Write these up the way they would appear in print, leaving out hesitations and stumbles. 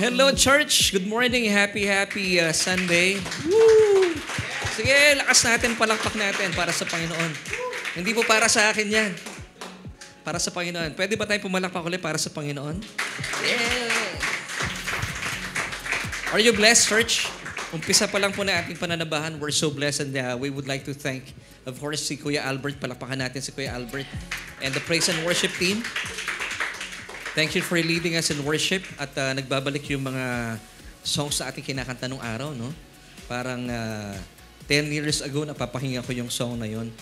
Hello, church. Good morning. Happy Sunday. Woo! Sige, lakas natin, palakpak natin para sa Panginoon. Hindi po para sa akin yan. Para sa Panginoon. Pwede ba tayo pumalakpak ulit para sa Panginoon? Yeah! Are you blessed, church? Umpisa pa lang po na ating pananabahan. We're so blessed and we would like to thank, of course, si Kuya Albert. Palakpakan natin si Kuya Albert and the praise and worship team. Thank you for leading us in worship at nagbabalik yung mga songs sa ating kinakanta nung araw, no? Parang 10 years ago, napapahinga ko yung song na yun.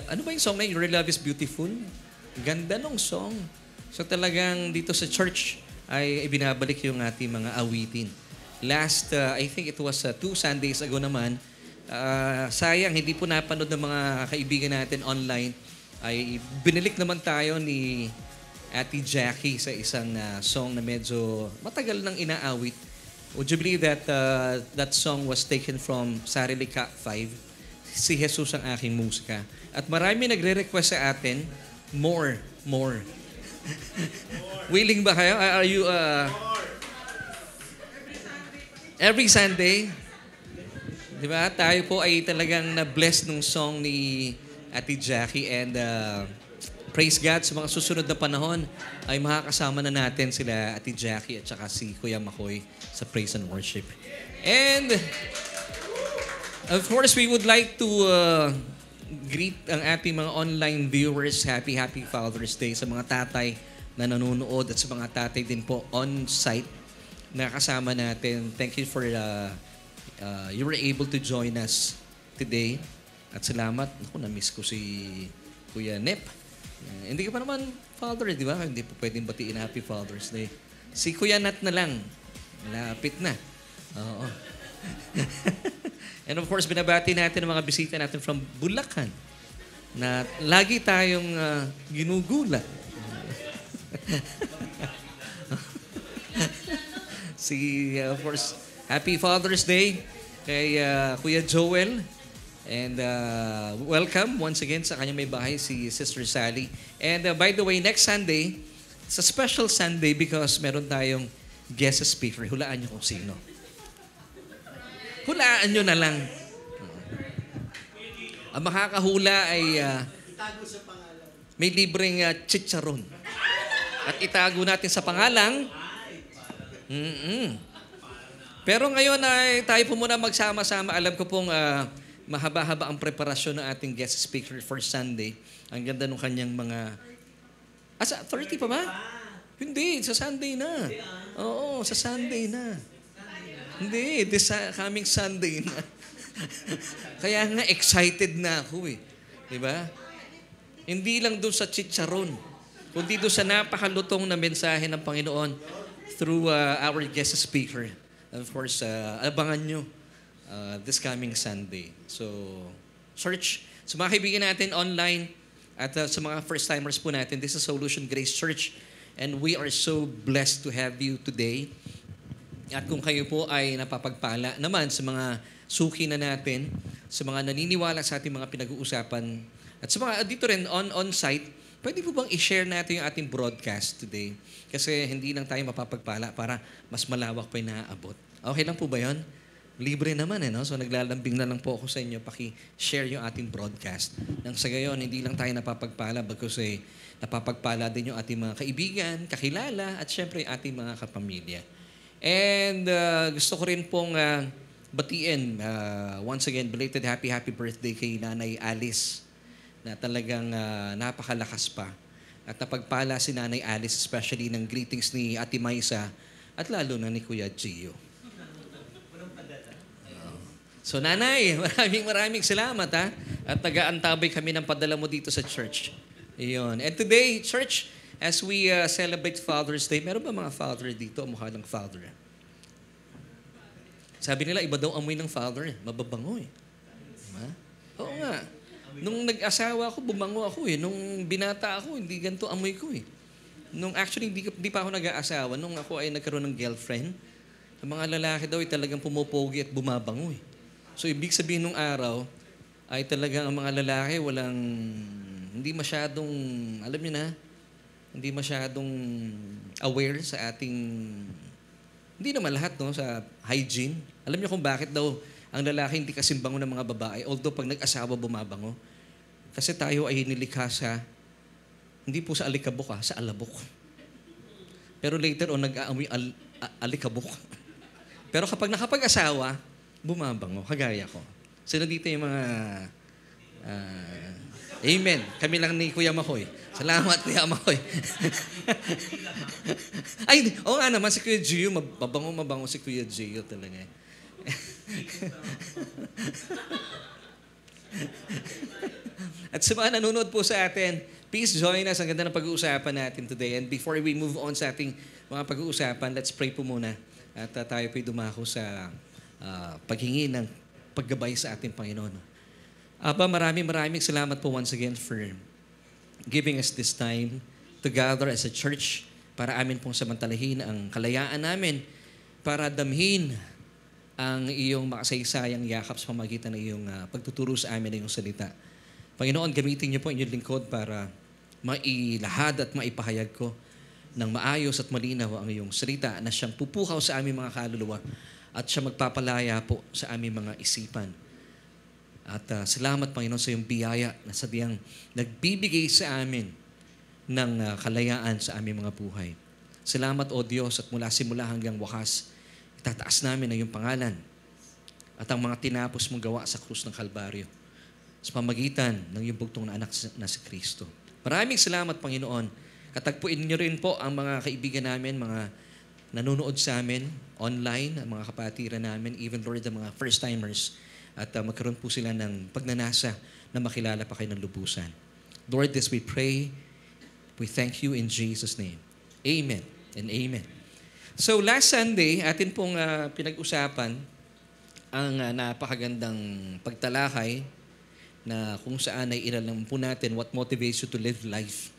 Ano ba yung song na yun? Your Love is Beautiful? Ganda nung song. So talagang dito sa church ay ibinabalik yung ating mga awitin. Last, I think it was 2 Sundays ago naman, sayang, hindi po napanood ng mga kaibigan natin online, ay binilik naman tayo ni Ate Jackie sa isang song na medyo matagal nang inaawit. Would you believe that that song was taken from Sarilika 5, Si Jesus ang aking musika. At marami nagre-request sa atin, more. Willing ba kayo? Are you... Every Sunday, di ba? Tayo po ay talagang na-bless nung song ni Ate Jackie and praise God, sa mga susunod na panahon ay makakasama na natin sila Ate Jackie at saka si Kuya Makoy sa praise and worship. And of course, we would like to greet ang ating mga online viewers. Happy Father's Day sa mga tatay na nanonood at sa mga tatay din po on-site na kasama natin. Thank you for you were able to join us today. At salamat. Naku, na-miss ko si Kuya Nep. Hindi ka pa naman father, di ba? Hindi po pwedeng batiin Happy Father's Day. Si Kuya Nat na lang. Malapit na. Oo. And of course, binabati natin ang mga bisita natin from Bulacan na lagi tayong ginugulat. Of course, Happy Father's Day kay Kuya Joel. And welcome once again sa kanyang may bahay, si Sister Sally. And by the way, next Sunday, it's a special Sunday because meron tayong guest speaker. Hulaan niyo kung sino. Hulaan niyo na lang. Ang makakahula ay may libreng chicharon. At itago natin sa pangalang... Pero ngayon ay tayo po muna magsama-sama. Alam ko pong mahaba-haba ang preparasyon ng ating guest speaker for Sunday. Ang ganda ng kanyang mga... sa 30 pa ba? Hindi, sa Sunday na. Oo, sa Sunday na. Hindi, coming Sunday na. Kaya nga, excited na ako eh. Diba? Hindi lang doon sa chicharon, kundi doon sa napakalutong na mensahe ng Panginoon through our guest speaker. Of course, abangan nyo this coming Sunday. So, search. Sa mga kaibigan natin online at sa mga first-timers po natin, this is Solution Grace Church and we are so blessed to have you today. At kung kayo po ay napapagpala naman sa mga suki na natin, sa mga naniniwala sa ating mga pinag-uusapan, at sa mga dito rin on-site, pwede po bang i-share natin yung ating broadcast today? Kasi hindi lang tayo mapapagpala para mas malawak pa yung naaabot. Okay lang po ba yun? Libre naman no? So naglalambing na lang po ako sa inyo, paki-share yung ating broadcast. Nang sa gayon, hindi lang tayo napapagpala bagkus napapagpala din yung ating mga kaibigan, kakilala, at syempre yung ating mga kapamilya. And gusto ko rin pong batiin, once again, belated happy birthday kay Nanay Alice na talagang napakalakas pa. At napagpala si Nanay Alice, especially ng greetings ni Ate Maisa at lalo na ni Kuya Gio. So Nanay, maraming salamat ha. At nag-aantabay kami ng padala mo dito sa church. Iyon. And today, church, as we celebrate Father's Day, meron ba mga father dito? Mukha ng father. Sabi nila, iba daw amoy ng father. Mababango eh. Diba? Oo nga. Nung nag-asawa ako, bumango ako eh. Nung binata ako, hindi ganito amoy ko eh. Nung actually, hindi pa ako nag-aasawa. Nung ako ay nagkaroon ng girlfriend, ang mga lalaki daw ay talagang pumopogi at bumabango eh. So, ibig sabihin nung araw, ay talagang ang mga lalaki hindi masyadong, alam niyo na, hindi masyadong aware sa ating Hindi naman lahat, no, sa hygiene. Alam niyo kung bakit daw ang lalaki hindi kasing bango ng mga babae, although pag nag-asawa bumabango. Kasi tayo ay nilikha sa, hindi po sa alikabok, sa alabok. Pero later on, nag-aamoy alikabok. Pero kapag nakapag-asawa, bumabango, kagaya ko. Sino dito yung mga... amen. Kami lang ni Kuya Makoy. Salamat, Kuya Makoy. Ay, oo nga naman, si Kuya Gio, mabango si Kuya Gio talaga. At sa mga nanonood po sa atin, please join us. Ang ganda ng pag-uusapan natin today. And before we move on sa ating mga pag-uusapan, let's pray po muna. At tayo po'y dumako sa paghingi ng paggabay sa ating Panginoon. Aba, maraming salamat po once again for giving us this time to gather as a church para amin pong samantalahin ang kalayaan namin para damhin ang iyong makasaysayang yakap sa pamagitan ng iyong pagtuturo sa amin ng iyong salita. Panginoon, gamitin niyo po inyong lingkod para mailahad at maipahayag ko ng maayos at malinaw ang iyong salita na siyang pupukaw sa aming mga kaluluwa at siya magpapalaya po sa aming mga isipan. At salamat, Panginoon, sa iyong biyaya na sabiang nagbibigay sa amin ng kalayaan sa aming mga buhay. Salamat, O Diyos, at mula simula hanggang wakas, itataas namin ang iyong pangalan at ang mga tinapos mong gawa sa krus ng Kalbaryo sa pamagitan ng iyong bugtong na anak na si Kristo. Maraming salamat, Panginoon. Katagpuin niyo rin po ang mga kaibigan namin, mga nanonood sa amin online, ang mga kapatiran namin, even Lord, ang mga first-timers. At magkaroon po sila ng pagnanasa na makilala pa kayo ng lubusan. Lord, this we pray. We thank you in Jesus' name. Amen and amen. So last Sunday, atin pong pinag-usapan ang napakagandang pagtalakay na kung saan ay ilalam po natin what motivates you to live life.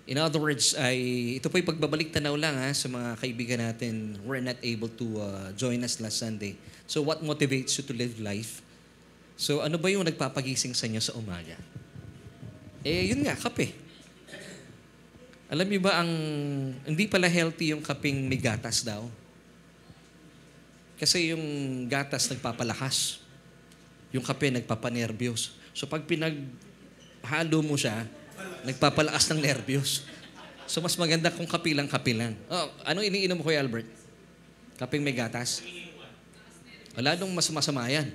In other words, ito po'y pagbabalik tanaw lang sa mga kaibigan natin who were not able to join us last Sunday. So what motivates you to live life? So ano ba yung nagpapagising sa inyo sa umaga? Yun nga, kape. Alam niyo ba hindi pala healthy yung kapeng may gatas daw? Kasi yung gatas nagpapalakas. Yung kape nagpapanervyos. So pag pinaghalo mo siya, nagpapalakas ng nervyos. So mas maganda kung kape lang. Anong iniinom mo, Kuya Albert? Kapeng may gatas? Wala nung mas masama yan.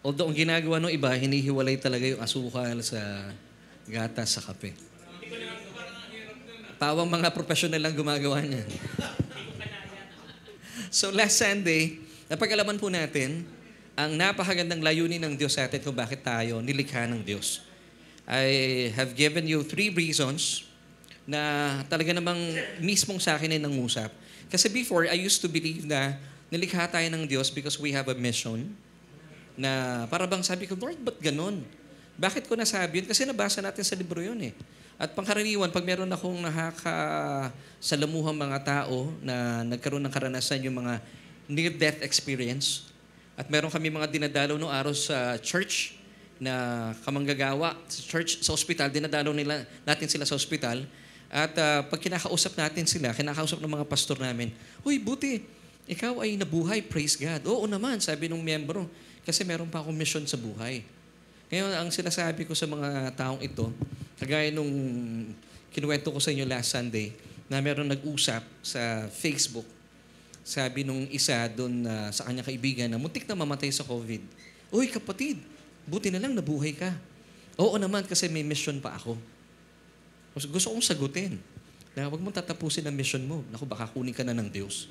Although ang ginagawa ng iba, hinihiwalay talaga yung asukal sa gatas sa kape. Pawang mga professional lang gumagawa niya. So last Sunday, napag-alaman po natin ang napakagandang layunin ng Diyos sa atin kung bakit tayo nilikha ng Diyos. I have given you 3 reasons na talaga namang mismong sa akin ay nangusap. Kasi before, I used to believe na nilikha tayo ng Diyos because we have a mission na para bang sabi ko, Lord, ba't ganun? Bakit ko nasabi yun? Kasi nabasa natin sa libro yun eh. At pangkaraniwan, pag meron akong nakakasalamuhang mga tao na nagkaroon ng karanasan yung mga near-death experience, at meron kami mga dinadalaw no araw sa church na kamanggagawa, sa church, sa ospital, dinadalaw natin sila sa ospital. At pag kinakausap natin sila, kinakausap ng mga pastor namin, uy, buti, ikaw ay nabuhay, praise God. Oo naman, sabi ng miyembro, kasi meron pa akong mission sa buhay. Ngayon, ang sinasabi ko sa mga taong ito, kagaya nung kinuwento ko sa inyo last Sunday, na meron nag-usap sa Facebook, sabi nung isa doon sa kanyang kaibigan na muntik na mamatay sa COVID. Uy, kapatid, buti na lang nabuhay ka. Oo naman, kasi may mission pa ako. Gusto kong sagutin na huwag mong tatapusin ang mission mo. Naku, baka kunin ka na ng Diyos.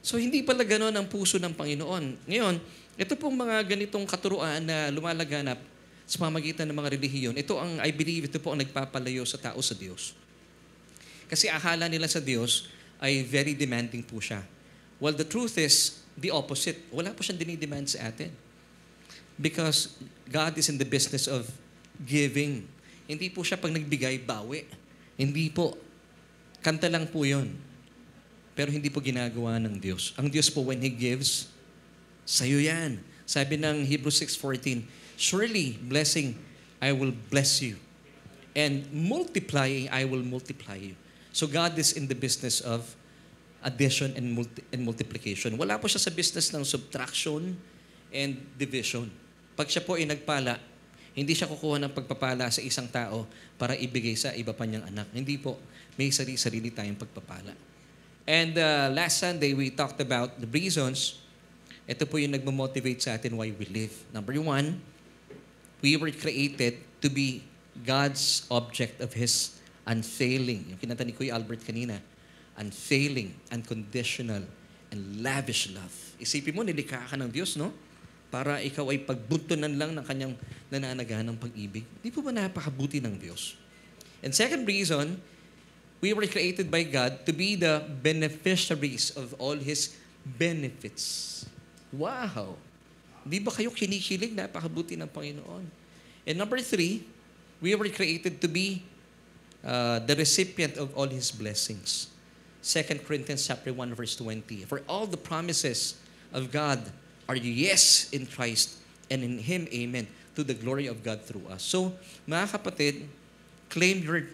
So, hindi pala gano'n ang puso ng Panginoon. Ngayon, ito pong mga ganitong katuruan na lumalaganap sa pamamagitan ng mga relihiyon, I believe, ito po ang nagpapalayo sa tao sa Diyos. Kasi akala nila sa Diyos ay very demanding po siya. Well, the truth is, the opposite. Wala po siyang dinidemand sa atin. Because God is in the business of giving. Hindi po siya pag nagbigay, bawi. Hindi po. Kanta lang po yun. Pero hindi po ginagawa ng Diyos. Ang Diyos po, when He gives, sa'yo yan. Sabi ng Hebrews 6:14, surely, blessing, I will bless you. And multiplying, I will multiply you. So God is in the business of addition and multiplication. Wala po siya sa business ng subtraction and division. Pag siya po ay nagpala, hindi siya kukuha ng pagpapala sa isang tao para ibigay sa iba pa niyang anak. Hindi po. May sarili tayong pagpapala. And last Sunday, we talked about the reasons. Ito po yung nagmamotivate sa atin why we live. Number 1, we were created to be God's object of His unfailing. Yung kinanta ni Kuya Albert kanina. Unfailing, unconditional, and lavish love. Isipin mo, nilikha ka ng Diyos, no? Para ikaw ay pagbuntunan lang ng kanyang nananagahan ng pag-ibig. Di po ba napakabuti ng Diyos? And second reason, we were created by God to be the beneficiaries of all His benefits. Wow! Di ba kayo kinikilig? Napakabuti ng Panginoon. And number 3, we were created to be the recipient of all His blessings. 2 Corinthians chapter 1, verse 20. For all the promises of God are yes in Christ, and in Him, amen, to the glory of God through us. So, mga kapatid, claim your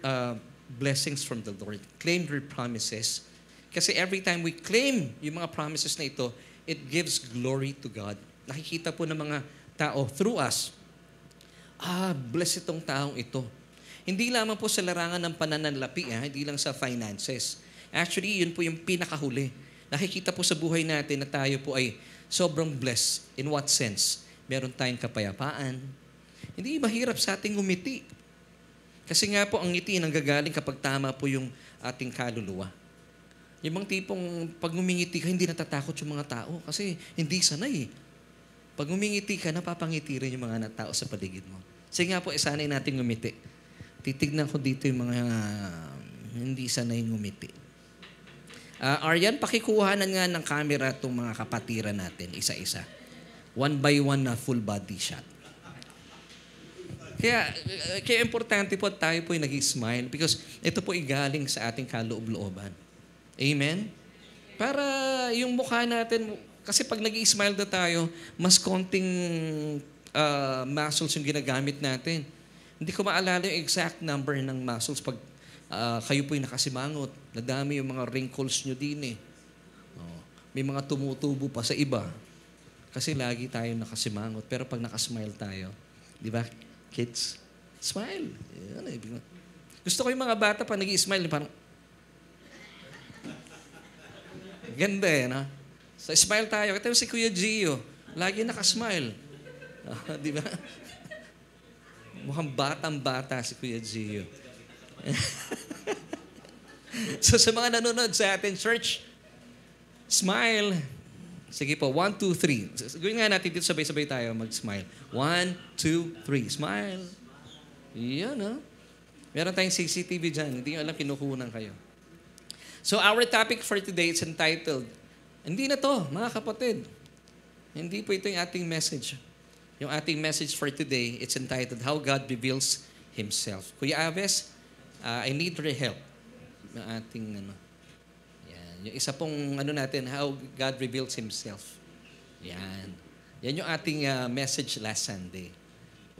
blessings from the Lord. Claim your promises. Kasi every time we claim yung mga promises na ito, it gives glory to God. Nakikita po ng mga tao through us, bless itong taong ito. Hindi lamang po sa larangan ng pananalapi, hindi lang sa finances. Actually, yun po yung pinakahuli. Nakikita po sa buhay natin na tayo po ay sobrang blessed. In what sense? Meron tayong kapayapaan. Hindi mahirap sa ating ngumiti. Kasi nga po, ang ngiti nanggagaling kapag tama po yung ating kaluluwa. Yung mga tipong pag ngumingiti ka, hindi natatakot yung mga tao kasi hindi sanay. Pag ngumingiti ka, napapangiti rin yung mga tao sa paligid mo. Kasi nga po, sanay natin ngumiti. Titignan ko dito yung mga hindi sanay ngumiti. Aryan, pakikuhanan nga ng camera itong mga kapatiran natin, isa-isa. One by one na full body shot. Kaya importante po tayo po yung nag-smile because ito po galing sa ating kaloob-looban. Amen? Para yung mukha natin, kasi pag nag-smile na tayo, mas konting muscles yung ginagamit natin. Hindi ko maalala yung exact number ng muscles pag kayo po'y nakasimangot. Nadami yung mga wrinkles nyo din eh. May mga tumutubo pa sa iba. Kasi lagi tayong nakasimangot. Pero pag nakasmile tayo, di ba, kids? Smile. Yan, gusto ko yung mga bata pa nag-i-smile, parang, ganda eh, no? So, smile tayo. Ito si Kuya Gio, lagi nakasmile. Di ba? Mukhang batang-bata si Kuya Gio. So sa mga nanonood sa atin, church, smile. Sige po, 1, 2, 3. Gawin nga natin dito, sabay-sabay tayo mag-smile. 1, 2, 3. Smile. Yan, no? Meron tayong CCTV dyan. Hindi nyo alam, kinukunan kayo. So our topic for today is entitled, hindi na to, mga kapatid. Hindi po ito yung ating message. Yung ating message for today, it's entitled, How God Reveals Himself. Kuya Aves, I need your help. Yung ating, yan. Yung isa pong, natin, How God Reveals Himself. Yan. Yan yung ating message last Sunday.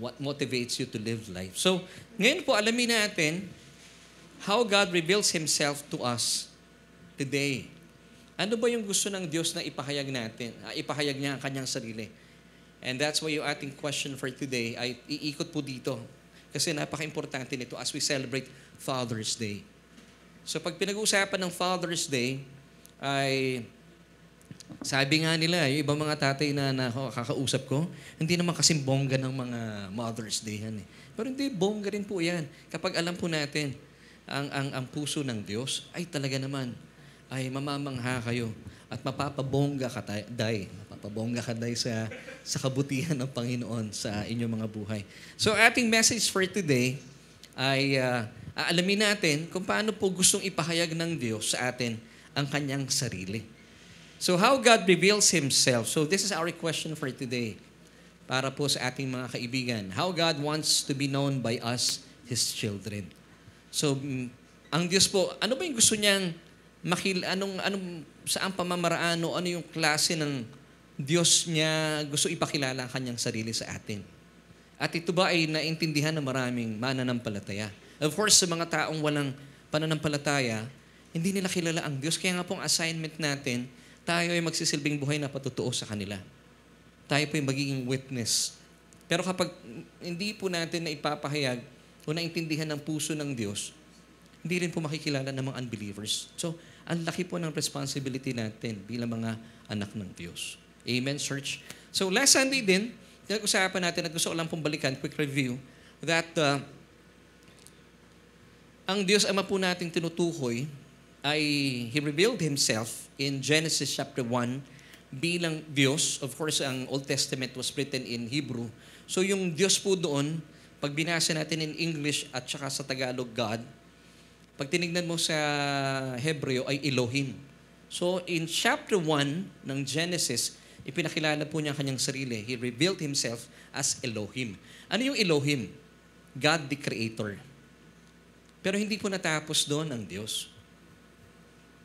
What motivates you to live life. So, ngayon po, alamin natin, how God reveals Himself to us today. Ano ba yung gusto ng Diyos na ipahayag natin? Ipahayag niya ang kanyang sarili. And that's why yung ating question for today ay iikot po dito. Kasi napaka-importante nito as we celebrate Father's Day. So pag pinag-uusapan ng Father's Day, ay sabi nga nila, yung ibang mga tatay na nakakausap ko, hindi naman kasing bongga ng mga Mother's Day yan eh. Pero hindi, bongga rin po yan. Kapag alam po natin, ang puso ng Diyos ay talaga naman ay mamamangha kayo at mapapabongga ka day. Mapapabongga ka day sa kabutihan ng Panginoon sa inyong mga buhay. So ating message for today ay aalamin natin kung paano po gustong ipahayag ng Diyos sa atin ang kanyang sarili. So how God reveals Himself. So this is our question for today para po sa ating mga kaibigan. How God wants to be known by us, His children. So ang Diyos po, ano ba yung gusto niyang saan pamamaraan o ano yung klase ng Diyos niya gusto ipakilala ang kanyang sarili sa atin? At ito ba ay naintindihan ng maraming mananampalataya? Of course, sa mga taong walang pananampalataya, Hindi nila kilala ang Diyos. Kaya nga pong assignment natin, tayo ay magsisilbing buhay na patutuo sa kanila. Tayo po ay magiging witness. Pero kapag hindi po natin na ipapahayag o naintindihan ng puso ng Diyos, hindi rin po makikilala ng mga unbelievers. So, ang laki po ng responsibility natin bilang mga anak ng Diyos. Amen, church? So, last Sunday din, pinag-usapan natin at gusto ko lang pong balikan, quick review, that ang Diyos Ama po nating tinutukoy ay He revealed Himself in Genesis chapter 1 bilang Diyos. Of course, ang Old Testament was written in Hebrew. So yung Diyos po doon, pag binasa natin in English at saka sa Tagalog, God, pag tinignan mo sa Hebreo ay Elohim. So in chapter 1 ng Genesis, ipinakilala po niya ang kanyang sarili. He revealed Himself as Elohim. Ano yung Elohim? God the Creator. Pero hindi po natapos doon ang Diyos.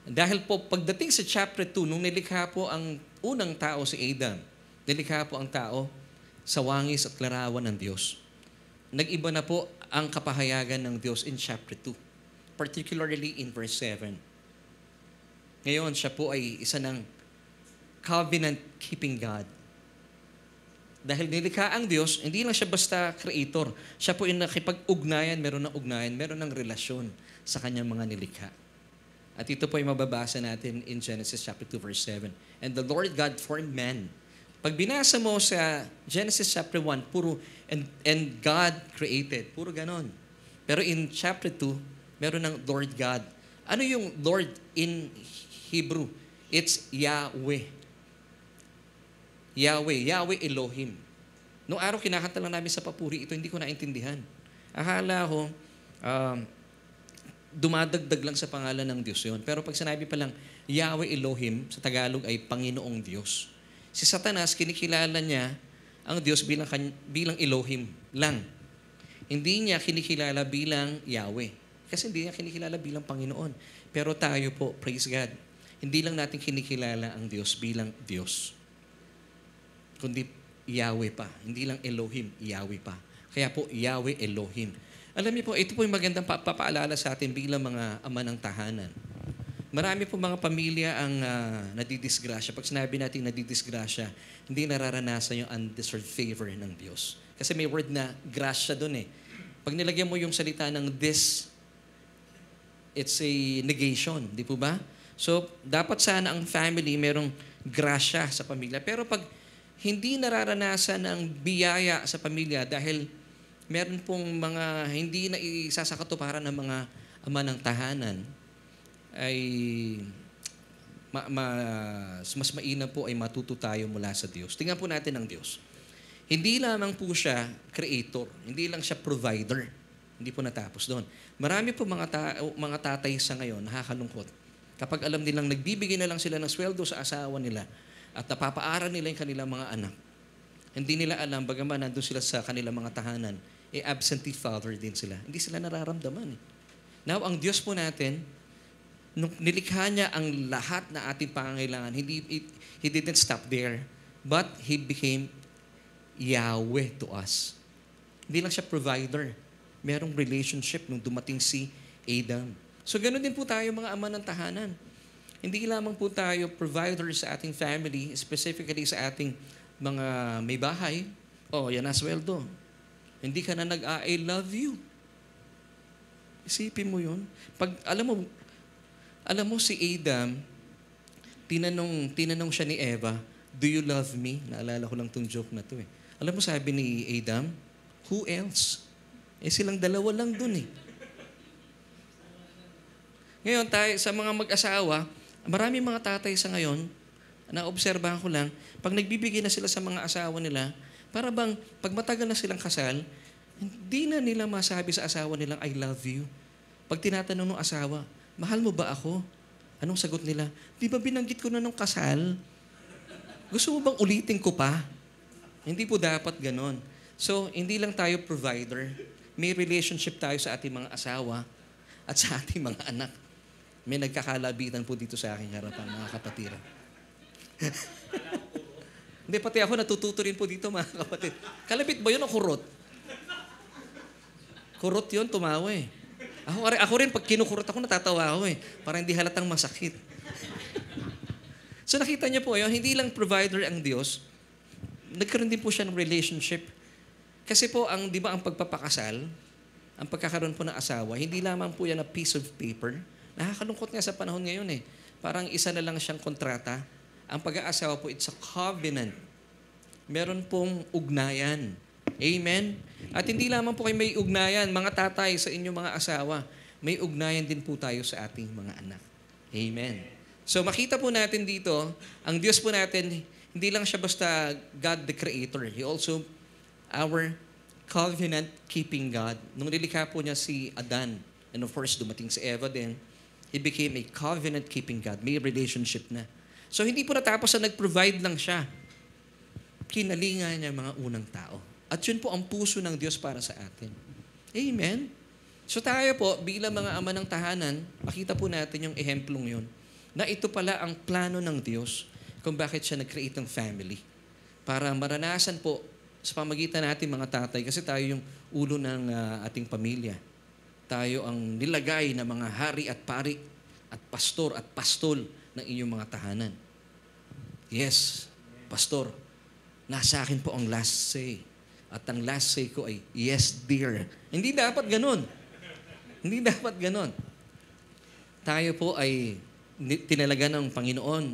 Dahil po, pagdating sa chapter 2, nung nilikha po ang unang tao si Adam, nilikha po ang tao sa wangis at larawan ng Diyos. Nag-iba na po ang kapahayagan ng Diyos in chapter 2, particularly in verse 7. Ngayon, siya po ay isa ng covenant-keeping God. Dahil nilikha ang Diyos, hindi lang siya basta creator. Siya po yung nakipag-ugnayan, meron ng relasyon sa kanyang mga nilikha. At ito po ay mababasa natin in Genesis chapter 2 verse 7. And the Lord God formed man. Pag binasa mo sa Genesis chapter 1, puro and God created. Puro ganon. Pero in chapter 2, meron ng Lord God. Ano yung Lord in Hebrew? It's Yahweh. Yahweh Elohim. Noong araw kinakanta lang namin sa papuri, ito hindi ko naintindihan. Akala ko, dumadagdag lang sa pangalan ng Diyos yun. Pero pag sinabi pa lang, Yahweh Elohim, sa Tagalog ay Panginoong Diyos. Si Satanas, kinikilala niya ang Diyos bilang Elohim lang. Hindi niya kinikilala bilang Yahweh. Kasi hindi niya kinikilala bilang Panginoon. Pero tayo po, praise God, hindi lang natin kinikilala ang Diyos bilang Diyos, kundi Yahweh pa. Hindi lang Elohim, Yahweh pa. Kaya po, Yahweh Elohim. Alam niyo po, ito po yung magandang papaalala sa atin bilang mga ama ng tahanan. Marami po mga pamilya ang nadidisgrasya. Pag sinabi natin nadidisgrasya, hindi nararanasan yung undeserved favor ng Diyos. Kasi may word na grasya doon eh. Pag nilagyan mo yung salita ng this, it's a negation, di po ba? So, dapat sana ang family merong grasya sa pamilya. Pero pag hindi nararanasan ng biyaya sa pamilya dahil meron pong mga hindi na isasakatuparan ng mga ama ng tahanan, ay mas mainam po ay matuto tayo mula sa Diyos. Tingnan po natin ang Diyos. Hindi lamang po siya creator, hindi lang siya provider. Hindi po natapos doon. Marami po mga tatay sa ngayon, nakakalungkot. Kapag alam nilang nagbibigay na lang sila ng sweldo sa asawa nila at napapaaral nila yung kanilang mga anak, hindi nila alam, bagaman nandun sila sa kanilang mga tahanan, absentee father din sila. Hindi sila nararamdaman. Now, ang Diyos po natin, nung nilikha niya ang lahat na ating pangangailangan, He didn't stop there, but He became Yahweh to us. Hindi lang siya provider. Merong relationship nung dumating si Adam. So, ganoon din po tayo mga ama ng tahanan. Hindi lamang po tayo provider sa ating family, specifically sa ating mga may bahay. Oh, yan na sweldo. Hindi ka na I love you. Isipin mo yun. Pag, alam mo si Adam, tinanong siya ni Eva, do you love me? Naalala ko lang tong joke na to eh. Alam mo sabi ni Adam, who else? Silang dalawa lang dun eh. Ngayon tayo, sa mga mag-asawa, maraming mga tatay sa ngayon, naobserbahan ko lang, pag nagbibigay na sila sa mga asawa nila, para bang pag matagal na silang kasal, hindi na nila masabi sa asawa nilang, I love you. Pag tinatanong ng asawa, mahal mo ba ako? Anong sagot nila? Di ba binanggit ko na nung kasal? Gusto mo bang ulitin ko pa? Hindi po dapat ganon. So, hindi lang tayo provider. May relationship tayo sa ating mga asawa at sa ating mga anak. May nagkakalabitan po dito sa aking harapan, mga kapatira. Hindi, pati ako natututo rin po dito, mga kapatid. Kalabit ba yun o kurot? Kurot yun, tumawa eh. Ako rin, pag kinukurot ako, natatawa ako eh. Para hindi halatang masakit. So nakita niyo po yun, hindi lang provider ang Diyos, nagkaroon din po siya ng relationship. Kasi po, di ba ang pagpapakasal, ang pagkakaroon po ng asawa, hindi lamang po yan a piece of paper. Nakakalungkot nga sa panahon ngayon eh. Parang isa na lang siyang kontrata. Ang pag-aasawa po, it's a covenant. Meron pong ugnayan. Amen? At hindi lamang po kayo may ugnayan, mga tatay sa inyong mga asawa, may ugnayan din po tayo sa ating mga anak. Amen. So makita po natin dito, ang Diyos po natin, hindi lang siya basta God the Creator. He also our covenant-keeping God. Nung nilikha po niya si Adan, and of course dumating si Eva din, he became a covenant-keeping God. May relationship na. So hindi po natapos na nag-provide lang siya. Kinalingan niya mga unang tao. At yun po ang puso ng Diyos para sa atin. Amen? So tayo po, bilang mga ama ng tahanan, makita po natin yung ehemplong yun, na ito pala ang plano ng Diyos kung bakit siya nag-create ng family. Para maranasan po sa pamagitan natin mga tatay, kasi tayo yung ulo ng ating pamilya. Tayo ang nilagay na mga hari at pari at pastor at pastol ng inyong mga tahanan. Yes, pastor, nasa akin po ang last say. At ang last say ko ay, yes dear. Hindi dapat ganun. Hindi dapat ganun. Tayo po ay tinalaga ng Panginoon,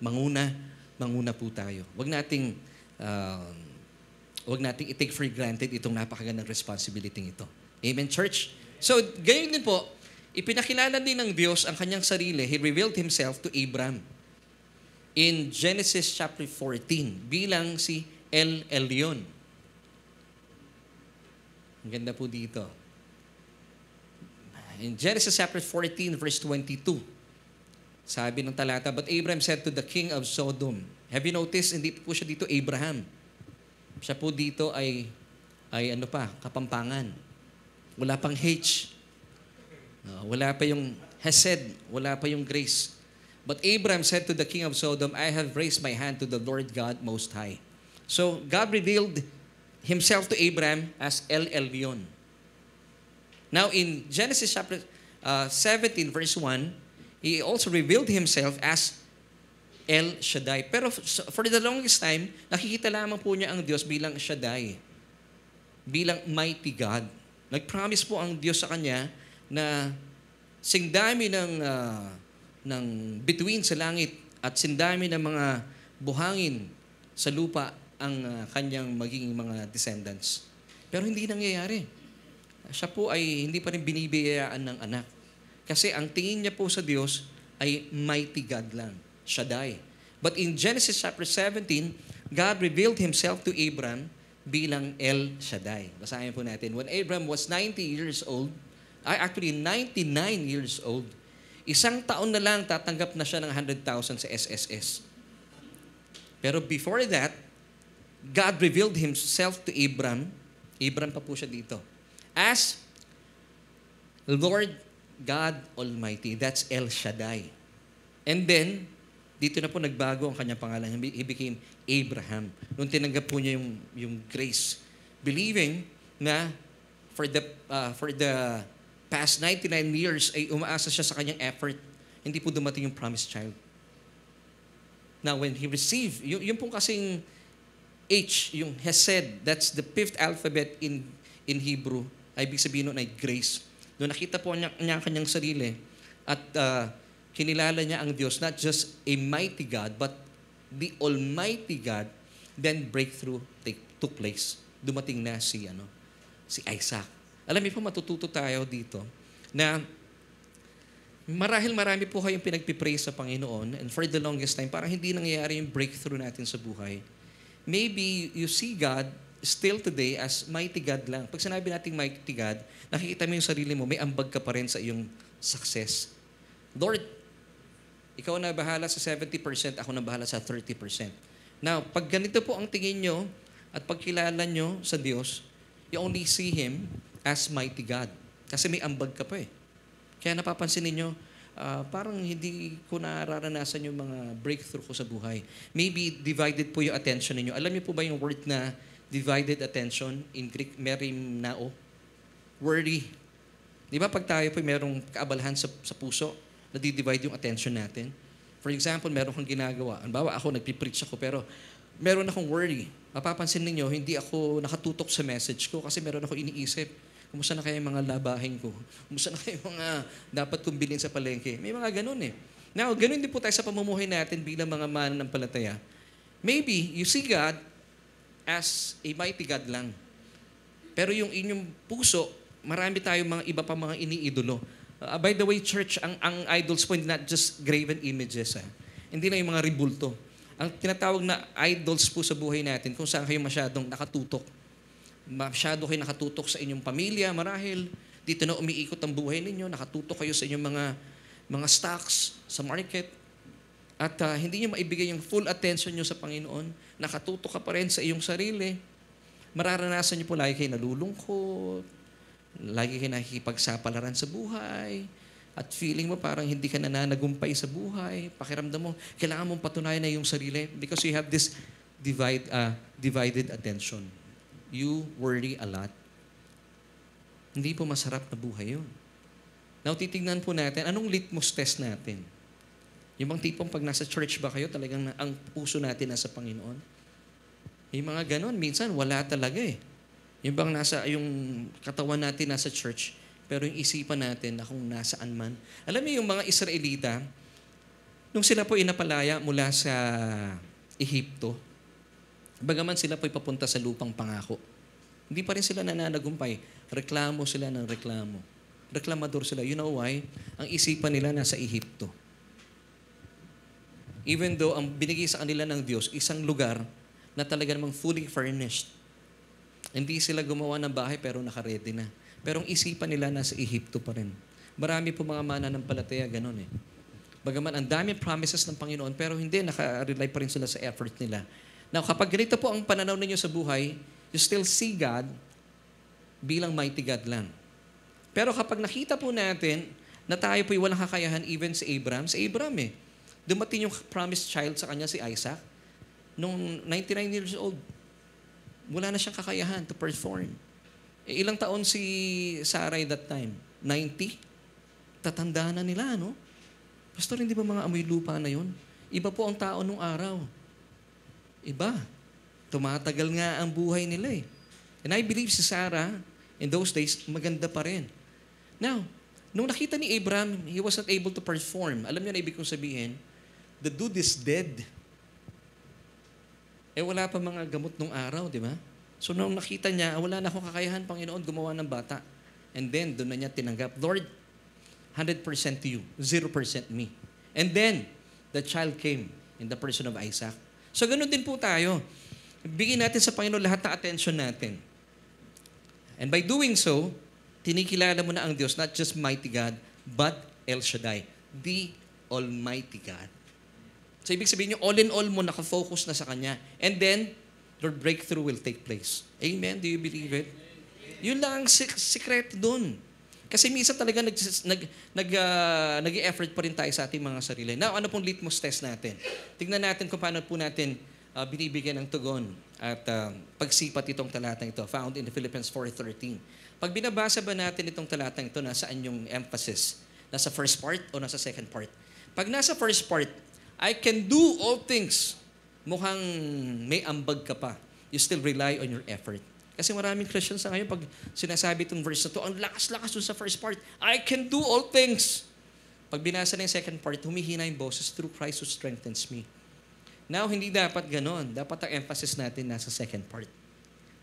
manguna po tayo. Huwag nating i-take for granted itong napakagandang responsibility ito. Amen, church? So, gayon din po, ipinakilala din ng Diyos ang kanyang sarili. He revealed Himself to Abraham in Genesis chapter 14 bilang si El Elyon. Ang ganda po dito. In Genesis chapter 14 verse 22, sabi ng talata, but Abraham said to the king of Sodom. Have you noticed, hindi po siya dito Abraham. Siya po dito ay Kapampangan. Wala pang H. Wala pa yung Hesed. Wala pa yung grace. But Abraham said to the king of Sodom, I have raised my hand to the Lord God Most High. So, God revealed Himself to Abraham as El Elyon. Now, in Genesis chapter 17 verse 1, He also revealed Himself as El Shaddai. Pero for the longest time, nakikita lamang po niya ang Diyos bilang Shaddai. Bilang mighty God. Nag-promise po ang Diyos sa kanya na singdami ng bituin sa langit at sindami ng mga buhangin sa lupa ang kanyang magiging mga descendants. Pero hindi nangyayari. Siya po ay hindi pa rin binibiyayaan ng anak. Kasi ang tingin niya po sa Diyos ay mighty God lang, Shaddai. But in Genesis chapter 17, God revealed Himself to Abraham bilang El Shaddai. Basahin po natin. When Abraham was 99 years old, isang taon na lang tatanggap na siya ng 100,000 sa SSS. Pero before that, God revealed Himself to Abraham pa po siya dito, as Lord God Almighty. That's El Shaddai. And then, dito na po nagbago ang kanyang pangalan. He became Abraham. Nung tinanggap po niya yung grace. Believing na for the past 99 years ay umaasa siya sa kanyang effort. Hindi po dumating yung promised child. Now, when he received, yung pong kasing H, yung Hesed, that's the 5th alphabet in Hebrew, ay ibig sabihin nun ay grace. Doon nakita po niya ang kanyang sarili at kinilala niya ang Diyos, not just a mighty God, but the Almighty God. Then breakthrough took place. Dumating na si Isaac. Alam niyo po, matututo tayo dito na marami po kayong pinagpipray sa Panginoon, and for the longest time, parang hindi nangyayari yung breakthrough natin sa buhay. Maybe you see God still today as mighty God lang. Pag sinabi nating mighty God, nakikita mo yung sarili mo, may ambag ka pa rin sa iyong success. Lord, ikaw na bahala sa 70%, ako na bahala sa 30%. Now, pag ganito po ang tingin nyo at pagkilala nyo sa Diyos, you only see Him as mighty God. Kasi may ambag ka pa eh. Kaya napapansin ninyo, parang hindi ko nararanasan yung mga breakthrough ko sa buhay. Maybe divided po yung attention ninyo. Alam niyo po ba yung word na divided attention in Greek, merimnao? Worry. Di ba pag tayo po merong kaabalahan sa puso, nadi-divide yung attention natin. For example, meron kang ginagawa. Halimbawa, ako, nagpipreach ako, pero meron akong worry. Mapapansin ninyo, hindi ako nakatutok sa message ko kasi meron ako iniisip. Kumusta na kaya yung mga labahin ko? Kumusta na kaya yung mga dapat kong bilhin sa palengke? May mga ganun eh. Now, ganun din po tayo sa pamumuhay natin bilang mga mananampalataya. Maybe you see God as a mighty God lang. Pero yung inyong puso, marami tayong mga iba pa mga iniidolo. By the way, church, ang idols po, not just graven images. Hindi na yung mga ribulto. Ang tinatawag na idols po sa buhay natin, kung saan kayo masyadong nakatutok. Masyado kayo nakatutok sa inyong pamilya, marahil. Dito na umiikot ang buhay ninyo, nakatutok kayo sa inyong mga stocks sa market. At hindi nyo maibigay yung full attention nyo sa Panginoon. Nakatutok ka pa rin sa iyong sarili. Mararanasan nyo po lagi kayo nalulungkot, lagi kayo nakikipagsapalaran sa buhay, at feeling mo parang hindi ka nananagumpay sa buhay. Pakiramdam mo, kailangan mong patunayan na yung sarili because you have this divided attention. You worry a lot. Hindi po masarap na buhay yun. Now, titignan po natin, anong litmus test natin? Yung bang tipong pag nasa church ba kayo, talagang ang puso natin nasa Panginoon? Yung mga ganon, minsan wala talaga eh. Yung bang yung katawan natin nasa church, pero yung isipan natin na kung nasaan man. Alam niyo yung mga Israelita, nung sila po inapalaya mula sa Ehipto, bagaman sila po papunta sa lupang pangako, hindi pa rin sila nananagumpay. Reklamo sila ng reklamo. Reklamador sila. You know why? Ang isipan nila nasa Ehipto. Even though ang binigay sa kanila ng Diyos, isang lugar na talaga namang fully furnished. Hindi sila gumawa ng bahay pero naka-ready na. Pero ang isipan nila nasa Ehipto pa rin. Marami po mga mananampalataya ganun eh. Bagaman ang daming promises ng Panginoon pero hindi, naka-rely pa rin sila sa effort nila. Now, kapag ganito po ang pananaw ninyo sa buhay, you still see God bilang mighty God lang. Pero kapag nakita po natin na tayo po'y walang kakayahan even sa Abraham eh. Dumating yung promised child sa kanya, si Isaac, nung 99 years old. Wala na siyang kakayahan to perform. Ilang taon si Sarai that time? 90? Tatanda na nila, no? Pastor, hindi ba mga amoy lupa na yun? Iba po ang tao nung araw. Iba. Tumatagal nga ang buhay nila eh. And I believe si Sarah, in those days, maganda pa rin. Now, nung nakita ni Abraham, he was not able to perform. Alam niyo na ibig kong sabihin, the dude is dead. Wala pa mga gamot nung araw, di ba? So nung nakita niya, wala na akong kakayahan, Panginoon, gumawa ng bata. And then, doon na niya tinanggap, Lord, 100% to you, 0% me. And then, the child came in the person of Isaac. So ganun din po tayo. Bigyan natin sa Panginoon lahat ng attention natin. And by doing so, tinikilala mo na ang Diyos, not just mighty God, but El Shaddai, the Almighty God. So ibig sabihin all in all mo, nakafocus na sa Kanya. And then, your breakthrough will take place. Amen? Do you believe it? Yun lang ang sikreto dun. Kasi minsan talaga nag-effort pa rin tayo sa ating mga sarili. Now, ano pong litmus test natin? Tingnan natin kung paano po natin binibigyan ng tugon at pagsipat itong talatang ito, found in the Philippians 4:13. Pag binabasa ba natin itong talatang ito, nasaan yung emphasis? Nasa first part o nasa second part? Pag nasa first part, I can do all things. Mukhang may ambag ka pa. You still rely on your effort. Kasi maraming Christians sa ngayon, pag sinasabi itong verse na to, ang lakas-lakas dun sa first part, I can do all things. Pag binasa na yung second part, humihina yung boses, through Christ who strengthens me. Now, hindi dapat ganon. Dapat ang emphasis natin nasa second part.